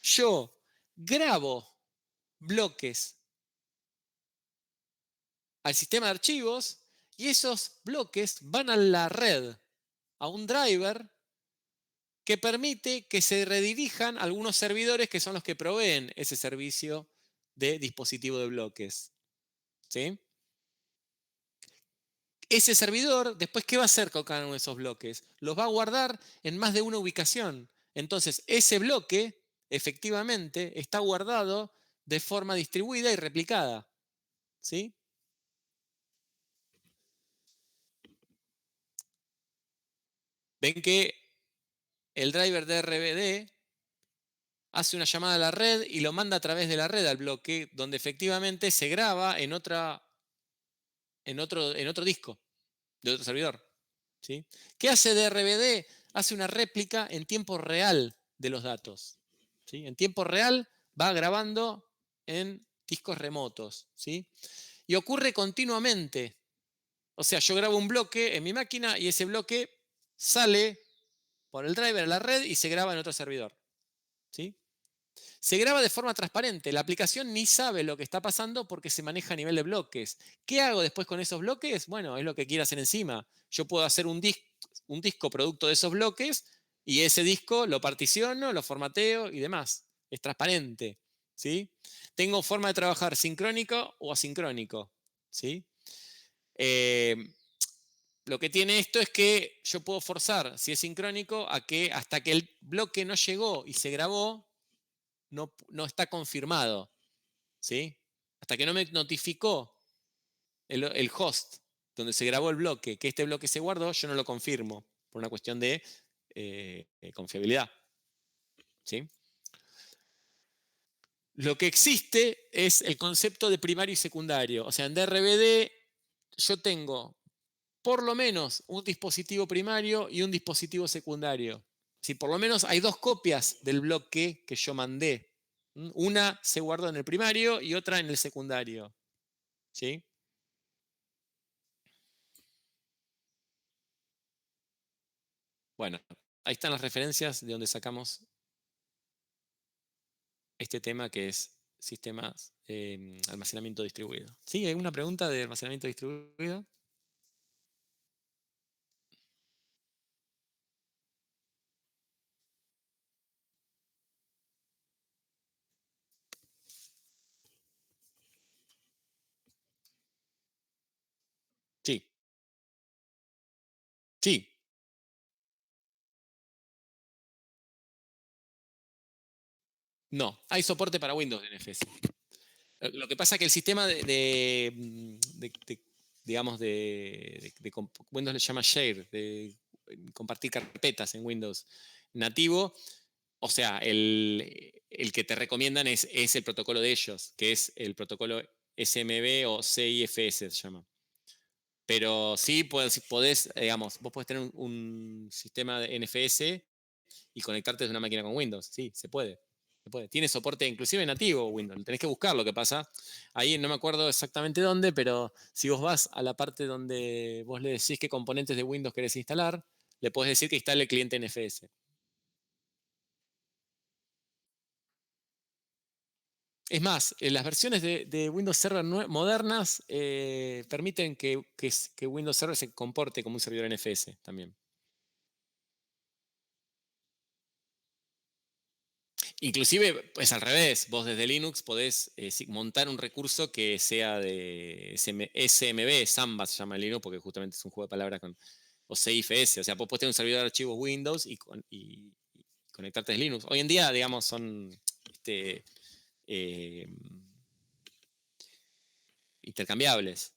A: yo grabo bloques al sistema de archivos y esos bloques van a la red, a un driver que permite que se redirijan a algunos servidores que son los que proveen ese servicio de dispositivo de bloques. ¿Sí? Ese servidor, después, ¿qué va a hacer con cada uno de esos bloques? Los va a guardar en más de una ubicación. Entonces, ese bloque, efectivamente, está guardado de forma distribuida y replicada. ¿Sí? Ven que el driver de RBD hace una llamada a la red y lo manda a través de la red al bloque, donde efectivamente se graba en otro disco de otro servidor. ¿Sí? ¿Qué hace DRBD? Hace una réplica en tiempo real de los datos. ¿Sí? En tiempo real va grabando en discos remotos. ¿Sí? Y ocurre continuamente. O sea, yo grabo un bloque en mi máquina y ese bloque sale por el driver a la red y se graba en otro servidor. ¿Sí? Se graba de forma transparente. La aplicación ni sabe lo que está pasando porque se maneja a nivel de bloques. ¿Qué hago después con esos bloques? Bueno, es lo que quiera hacer encima. Yo puedo hacer un disco producto de esos bloques y ese disco lo particiono, lo formateo y demás. Es transparente. ¿Sí? Tengo forma de trabajar sincrónico o asincrónico. ¿Sí? Lo que tiene esto es que yo puedo forzar, si es sincrónico, a que hasta que el bloque no llegó y se grabó, no está confirmado. ¿Sí? Hasta que no me notificó el host donde se grabó el bloque, que este bloque se guardó, yo no lo confirmo por una cuestión de confiabilidad. ¿Sí? Lo que existe es el concepto de primario y secundario. O sea, en DRBD yo tengo por lo menos un dispositivo primario y un dispositivo secundario. Si por lo menos hay dos copias del bloque que yo mandé. Una se guardó en el primario y otra en el secundario. ¿Sí? Bueno, ahí están las referencias de donde sacamos este tema que es sistemas almacenamiento distribuido. ¿Sí? ¿Hay una pregunta de almacenamiento distribuido? Sí. Sí. No, hay soporte para Windows en NFS. Lo que pasa es que el sistema digamos, Windows le llama share, de compartir carpetas en Windows nativo, o sea, el que te recomiendan es el protocolo de ellos, que es el protocolo SMB o CIFS se llama. Pero sí podés, digamos, vos podés tener un sistema de NFS y conectarte desde una máquina con Windows. Sí, se puede. Tiene soporte inclusive nativo Windows. Tenés que buscar lo que pasa. Ahí no me acuerdo exactamente dónde, pero si vos vas a la parte donde vos le decís qué componentes de Windows querés instalar, le podés decir que instale el cliente NFS. Es más, las versiones de Windows Server modernas permiten que Windows Server se comporte como un servidor NFS también. Inclusive es al revés, vos desde Linux podés montar un recurso que sea de SMB, Samba se llama en Linux, porque justamente es un juego de palabras o CIFS, o sea, vos podés tener un servidor de archivos Windows y conectarte desde Linux. Hoy en día, digamos, son intercambiables.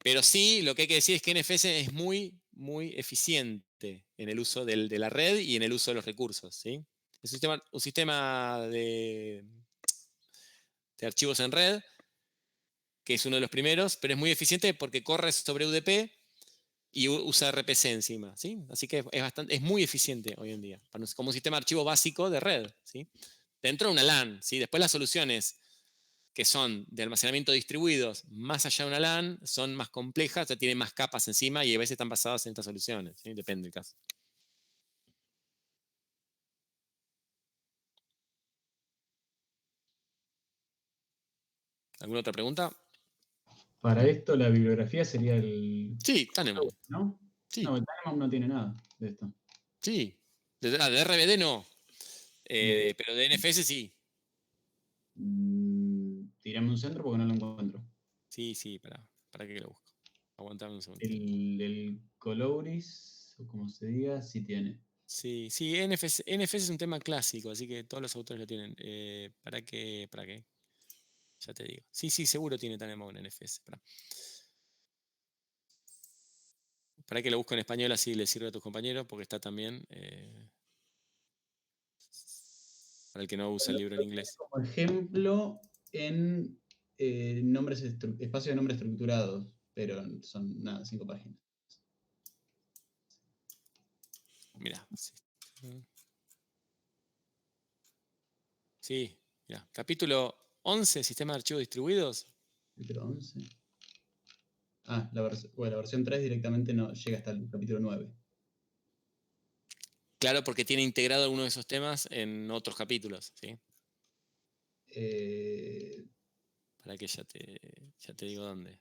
A: Pero sí, lo que hay que decir es que NFS es muy, muy eficiente en el uso de la red y en el uso de los recursos, ¿sí? Es un sistema de archivos en red, que es uno de los primeros, pero es muy eficiente porque corre sobre UDP y usa RPC encima, ¿sí? Así que es muy eficiente hoy en día, como un sistema de archivo básico de red, ¿sí? Dentro de una LAN, ¿sí? Después las soluciones que son de almacenamiento distribuidos más allá de una LAN son más complejas, ya tienen más capas encima y a veces están basadas en estas soluciones, ¿sí? Depende del caso. ¿Alguna otra pregunta?
C: Para esto la bibliografía sería el...
A: Sí, Tanemon.
C: ¿No?
A: Sí,
C: No, el Tanemon no tiene nada de esto.
A: sí. De RBD no, pero de NFS sí.
C: Tirame un centro porque no lo encuentro.
A: Sí, para que lo busco. Aguantame un segundo.
C: El Coloris, o como se diga, sí tiene.
A: Sí, NFS es un tema clásico, así que todos los autores lo tienen. ¿Para qué? Ya te digo. Sí, seguro tiene Tanemon en NFS. Para que lo busco en español, así le sirve a tus compañeros, porque está también para el que no usa el libro en inglés.
C: Como ejemplo, en espacio de nombre estructurados, pero son nada, 5 páginas.
A: Mira. Sí, mira. Capítulo 11, Sistema de Archivos Distribuidos.
C: Capítulo 11. Ah, la versión 3 directamente no llega hasta el capítulo 9.
A: Claro, porque tiene integrado alguno de esos temas en otros capítulos, ¿sí? Para que ya te digo dónde.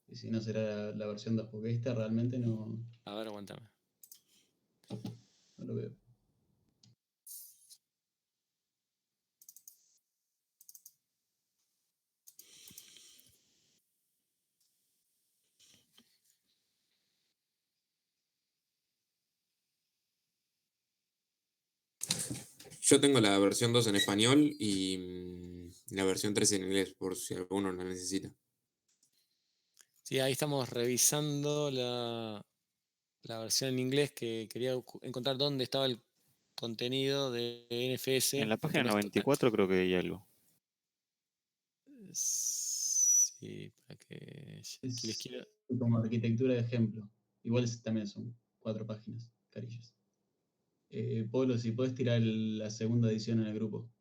C: Y si no será la versión 2, porque esta realmente no
A: A ver, aguantame.
C: lo veo.
D: Yo tengo la versión 2 en español y la versión 3 en inglés, por si alguno la necesita.
A: Sí, ahí estamos revisando la versión en inglés, que quería encontrar dónde estaba el contenido de NFS.
B: En la
A: porque
B: página
A: no está-
B: 94 creo que hay algo.
A: Sí, para que aquí les
C: Es
A: quiero.
C: como arquitectura de ejemplo. Igual también son 4 páginas, carillas. Polo, si puedes tirar la segunda edición en el grupo.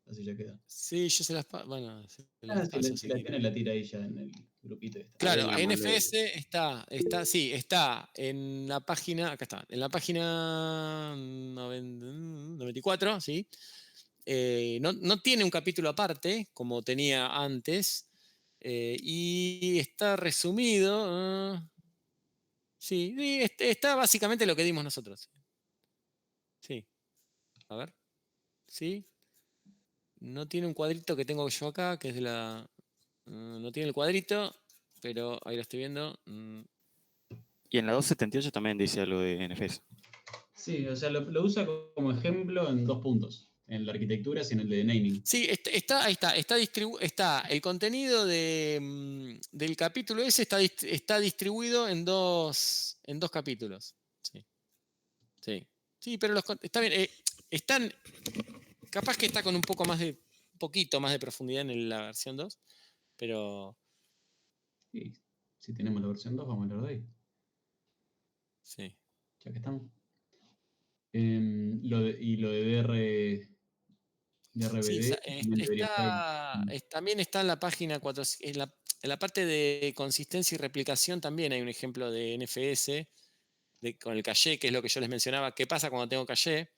C: Así ya queda.
A: Sí, yo se las paso. Bueno, se las
C: Ah,
A: paso
C: si
A: si
C: la
A: quieren.
C: tiene, la tira ahí ya en el grupito. Está.
D: Ahí
A: Claro,
D: la mandé.
A: NFS está en la página, acá está, en la página 94, ¿sí? No tiene un capítulo aparte, como tenía antes, y está resumido. Sí, está básicamente lo que dimos nosotros. Sí, a ver, sí. No tiene un cuadrito que tengo yo acá, que es de la... no tiene el cuadrito, pero ahí lo estoy viendo.
B: Y en la 278 también dice algo de NFS.
C: Sí, o sea, lo usa como ejemplo en 2 puntos. En la arquitectura y en el de naming.
A: Sí, ahí está. El contenido del capítulo ese está distribuido en dos capítulos. Sí, pero está bien. Capaz que está con un poquito más de profundidad en la versión 2, pero
C: Y si tenemos la versión 2, vamos a hablar de ahí.
A: sí.
C: Ya que estamos. Lo de
A: Sí,
C: RBD también debería estar ahí.
A: también está en la página 4, en la parte de consistencia y replicación también hay un ejemplo de NFS con el caché, que es lo que yo les mencionaba. ¿Qué pasa cuando tengo caché?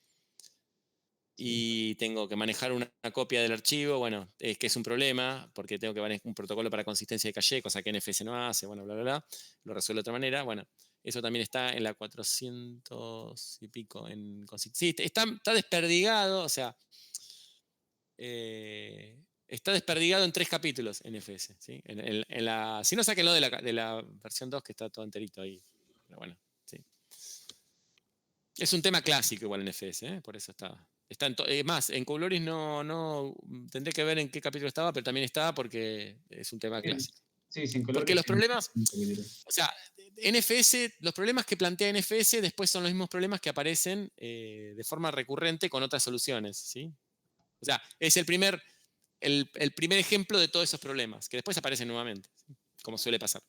A: Y tengo que manejar una copia del archivo, bueno, es que es un problema, porque tengo que manejar un protocolo para consistencia de caché, cosa que NFS no hace, bueno, bla, bla, bla, lo resuelve de otra manera, bueno, eso también está en la 400 y pico, sí, está desperdigado, o sea, está desperdigado en 3 capítulos NFS, ¿sí? Si no, sáquenlo de la versión 2, que está todo enterito ahí, pero bueno, sí. Es un tema clásico igual en NFS, por eso está. Más, en Coloris no tendré que ver en qué capítulo estaba, pero también está porque es un tema clásico.
C: Sí, sin color.
A: Porque
C: que
A: los
C: sea
A: problemas,
C: un poquitito.
A: o sea, NFS, los problemas que plantea NFS después son los mismos problemas que aparecen de forma recurrente con otras soluciones, ¿sí? O sea, es el primer ejemplo de todos esos problemas, que después aparecen nuevamente, ¿sí? Como suele pasar.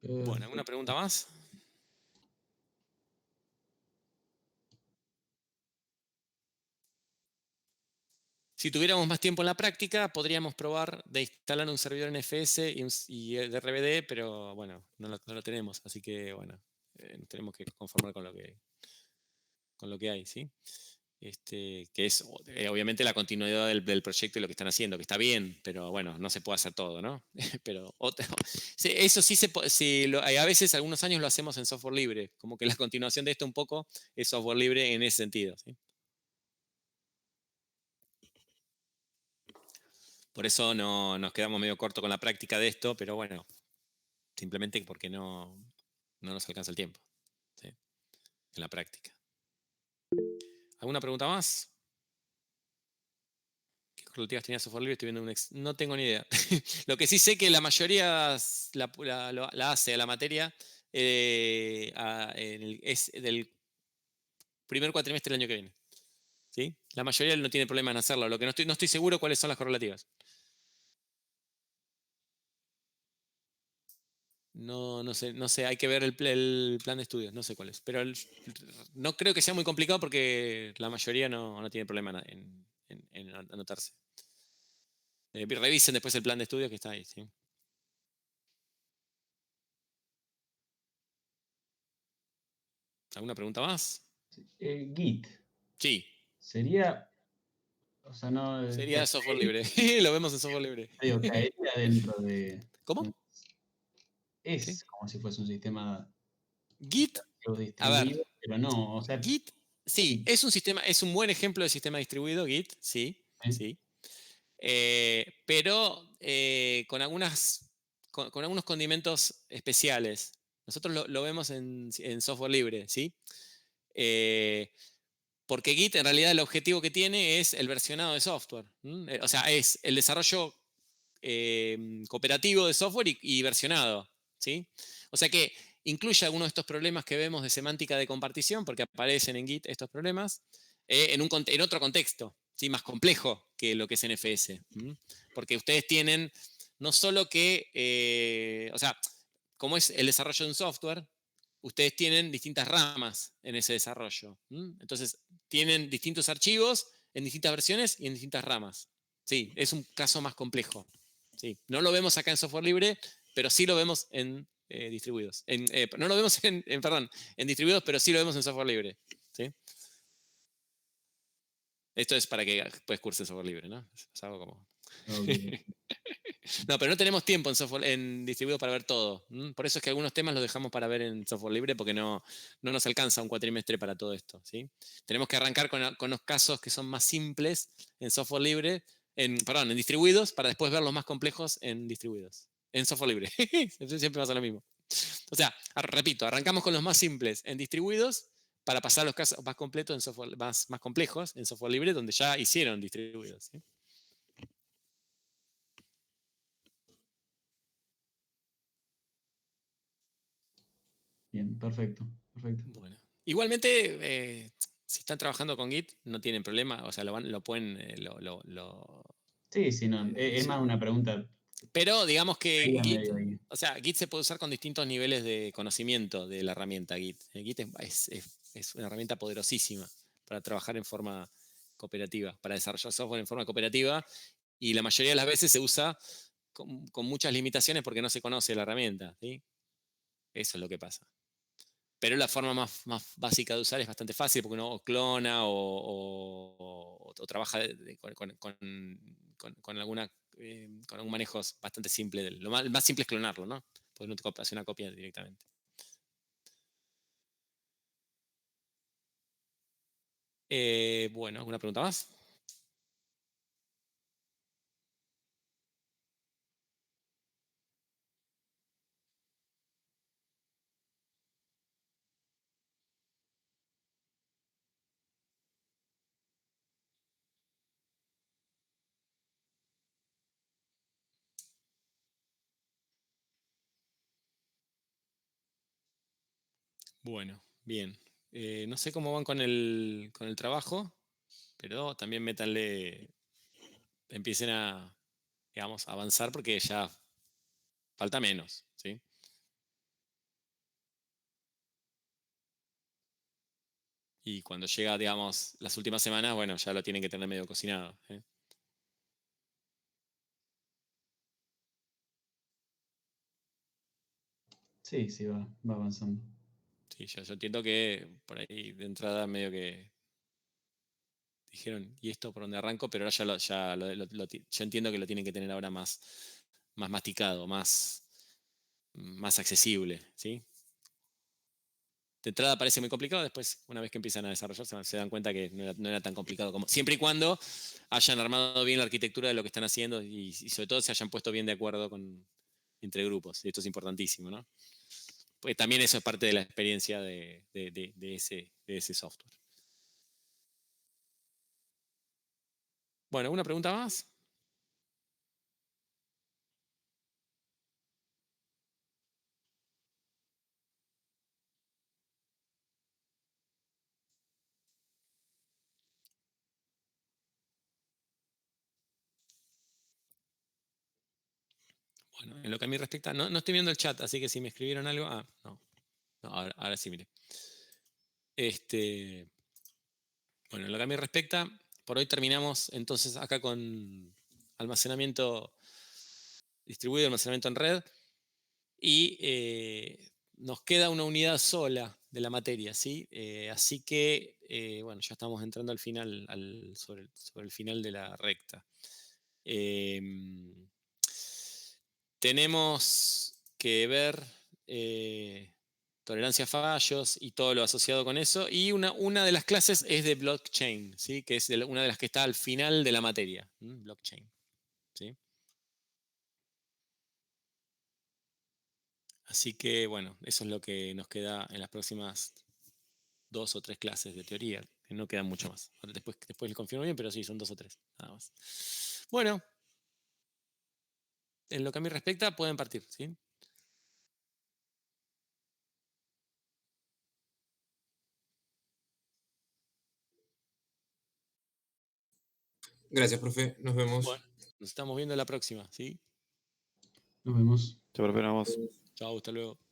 A: Bueno, ¿alguna pregunta más? Si tuviéramos más tiempo en la práctica, podríamos probar de instalar un servidor NFS y de RBD, pero bueno, no lo tenemos, así que bueno, nos tenemos que conformar con lo que hay, ¿sí? Que es obviamente la continuidad del proyecto y lo que están haciendo, que está bien, pero bueno, no se puede hacer todo, ¿no? Pero sí, eso sí a veces algunos años lo hacemos en software libre, como que la continuación de esto un poco es software libre en ese sentido, ¿sí? Por eso no, nos quedamos medio corto con la práctica de esto, pero bueno, simplemente porque no nos alcanza el tiempo, ¿sí? En la práctica. ¿Alguna pregunta más? ¿Qué correlativas tenía software libre? Estoy viendo no tengo ni idea. Lo que sí sé que la mayoría la hace a la materia es del primer cuatrimestre del año que viene, ¿sí? La mayoría no tiene problema en hacerlo. Lo que no estoy seguro cuáles son las correlativas. No sé, hay que ver el plan de estudios, no sé cuál es. Pero no creo que sea muy complicado porque la mayoría no tiene problema en anotarse. Revisen después el plan de estudios que está ahí, ¿sí? ¿Alguna pregunta más?
C: Git.
A: Sí,
C: Sería. O sea, no.
A: sería software libre. Lo vemos en software libre.
C: Digo, caería dentro de.
A: ¿Cómo? ¿Sí?
C: Es como si fuese un sistema
A: Git, a ver,
C: distribuido, pero no. O sea,
A: Git, sí,
C: sí.
A: es un buen ejemplo de sistema distribuido, Git, sí, sí. Pero con algunos condimentos especiales. Nosotros lo vemos en software libre, ¿sí? Porque Git en realidad el objetivo que tiene es el versionado de software. O sea, es el desarrollo cooperativo de software y versionado, ¿sí? O sea que incluye algunos de estos problemas que vemos de semántica de compartición, porque aparecen en Git estos problemas, en otro contexto, ¿sí? Más complejo que lo que es NFS. Porque ustedes tienen no solo que, o sea, como es el desarrollo de un software, ustedes tienen distintas ramas en ese desarrollo. Entonces, tienen distintos archivos en distintas versiones y en distintas ramas. Sí, es un caso más complejo. Sí, no lo vemos acá en software libre, pero sí lo vemos en distribuidos. No lo vemos perdón, en distribuidos, pero sí lo vemos en software libre. ¿Sí? Esto es para que después cursen software libre, ¿no? Es algo como.
C: Ok.
A: No, pero no tenemos tiempo en distribuidos para ver todo. Por eso es que algunos temas los dejamos para ver en software libre porque no nos alcanza un cuatrimestre para todo esto, ¿sí? Tenemos que arrancar con los casos que son más simples en software libre, perdón, en distribuidos, para después ver los más complejos en distribuidos. En software libre. Siempre pasa lo mismo. O sea, repito, arrancamos con los más simples en distribuidos para pasar a los casos más completos en software, más complejos en software libre, donde ya hicieron distribuidos, ¿sí?
C: Bien, perfecto. Perfecto.
A: Bueno. Igualmente, si están trabajando con Git, no tienen problema, o sea, lo pueden,
C: Sí, sí, no. Es más una pregunta.
A: pero digamos que
C: Medio,
A: Git,
C: medio ahí.
A: o sea, Git se puede usar con distintos niveles de conocimiento de la herramienta Git. Git es una herramienta poderosísima para trabajar en forma cooperativa, para desarrollar software en forma cooperativa, y la mayoría de las veces se usa con muchas limitaciones porque no se conoce la herramienta, ¿sí? Eso es lo que pasa. Pero la forma más básica de usar es bastante fácil porque uno clona o trabaja con con algún manejo bastante simple. Lo más simple es clonarlo, ¿no? Porque no te hace una copia directamente. Bueno, ¿alguna pregunta más? Bueno, bien. No sé cómo van con el trabajo, pero también métanle, empiecen a, digamos, a avanzar porque ya falta menos, ¿sí? Y cuando llega, digamos, las últimas semanas, bueno, ya lo tienen que tener medio cocinado, ¿eh?
C: Sí, sí, va avanzando.
A: Sí, yo entiendo que por ahí de entrada medio que dijeron, ¿y esto por dónde arranco? Pero ahora yo entiendo que lo tienen que tener ahora más masticado, más accesible, ¿sí? De entrada parece muy complicado, después una vez que empiezan a desarrollar se dan cuenta que no era tan complicado como... Siempre y cuando hayan armado bien la arquitectura de lo que están haciendo y sobre todo se hayan puesto bien de acuerdo entre grupos. Y esto es importantísimo, ¿no? Pues también eso es parte de la experiencia de ese software. Bueno, ¿una pregunta más? Bueno, en lo que a mí respecta, no estoy viendo el chat, así que si me escribieron algo. Ah, no. Ahora sí, mire. Bueno, en lo que a mí respecta, por hoy terminamos entonces acá con almacenamiento distribuido, almacenamiento en red, y nos queda una unidad sola de la materia, ¿sí? Así que, bueno, ya estamos entrando al final, sobre el final de la recta. Tenemos que ver tolerancia a fallos y todo lo asociado con eso. Y una de las clases es de blockchain, ¿sí? Que es una de las que está al final de la materia. Blockchain. ¿Sí? Así que, bueno, eso es lo que nos queda en las próximas 2 o 3 clases de teoría. Que no quedan mucho más. Después les confirmo bien, pero sí, son 2 o 3. Nada más. Bueno, en lo que a mí respecta, pueden partir, ¿sí?
D: Gracias, profe. Nos vemos.
A: Bueno, nos estamos viendo la próxima, ¿sí?
C: Nos vemos.
B: Te proponemos.
A: Chao, hasta luego.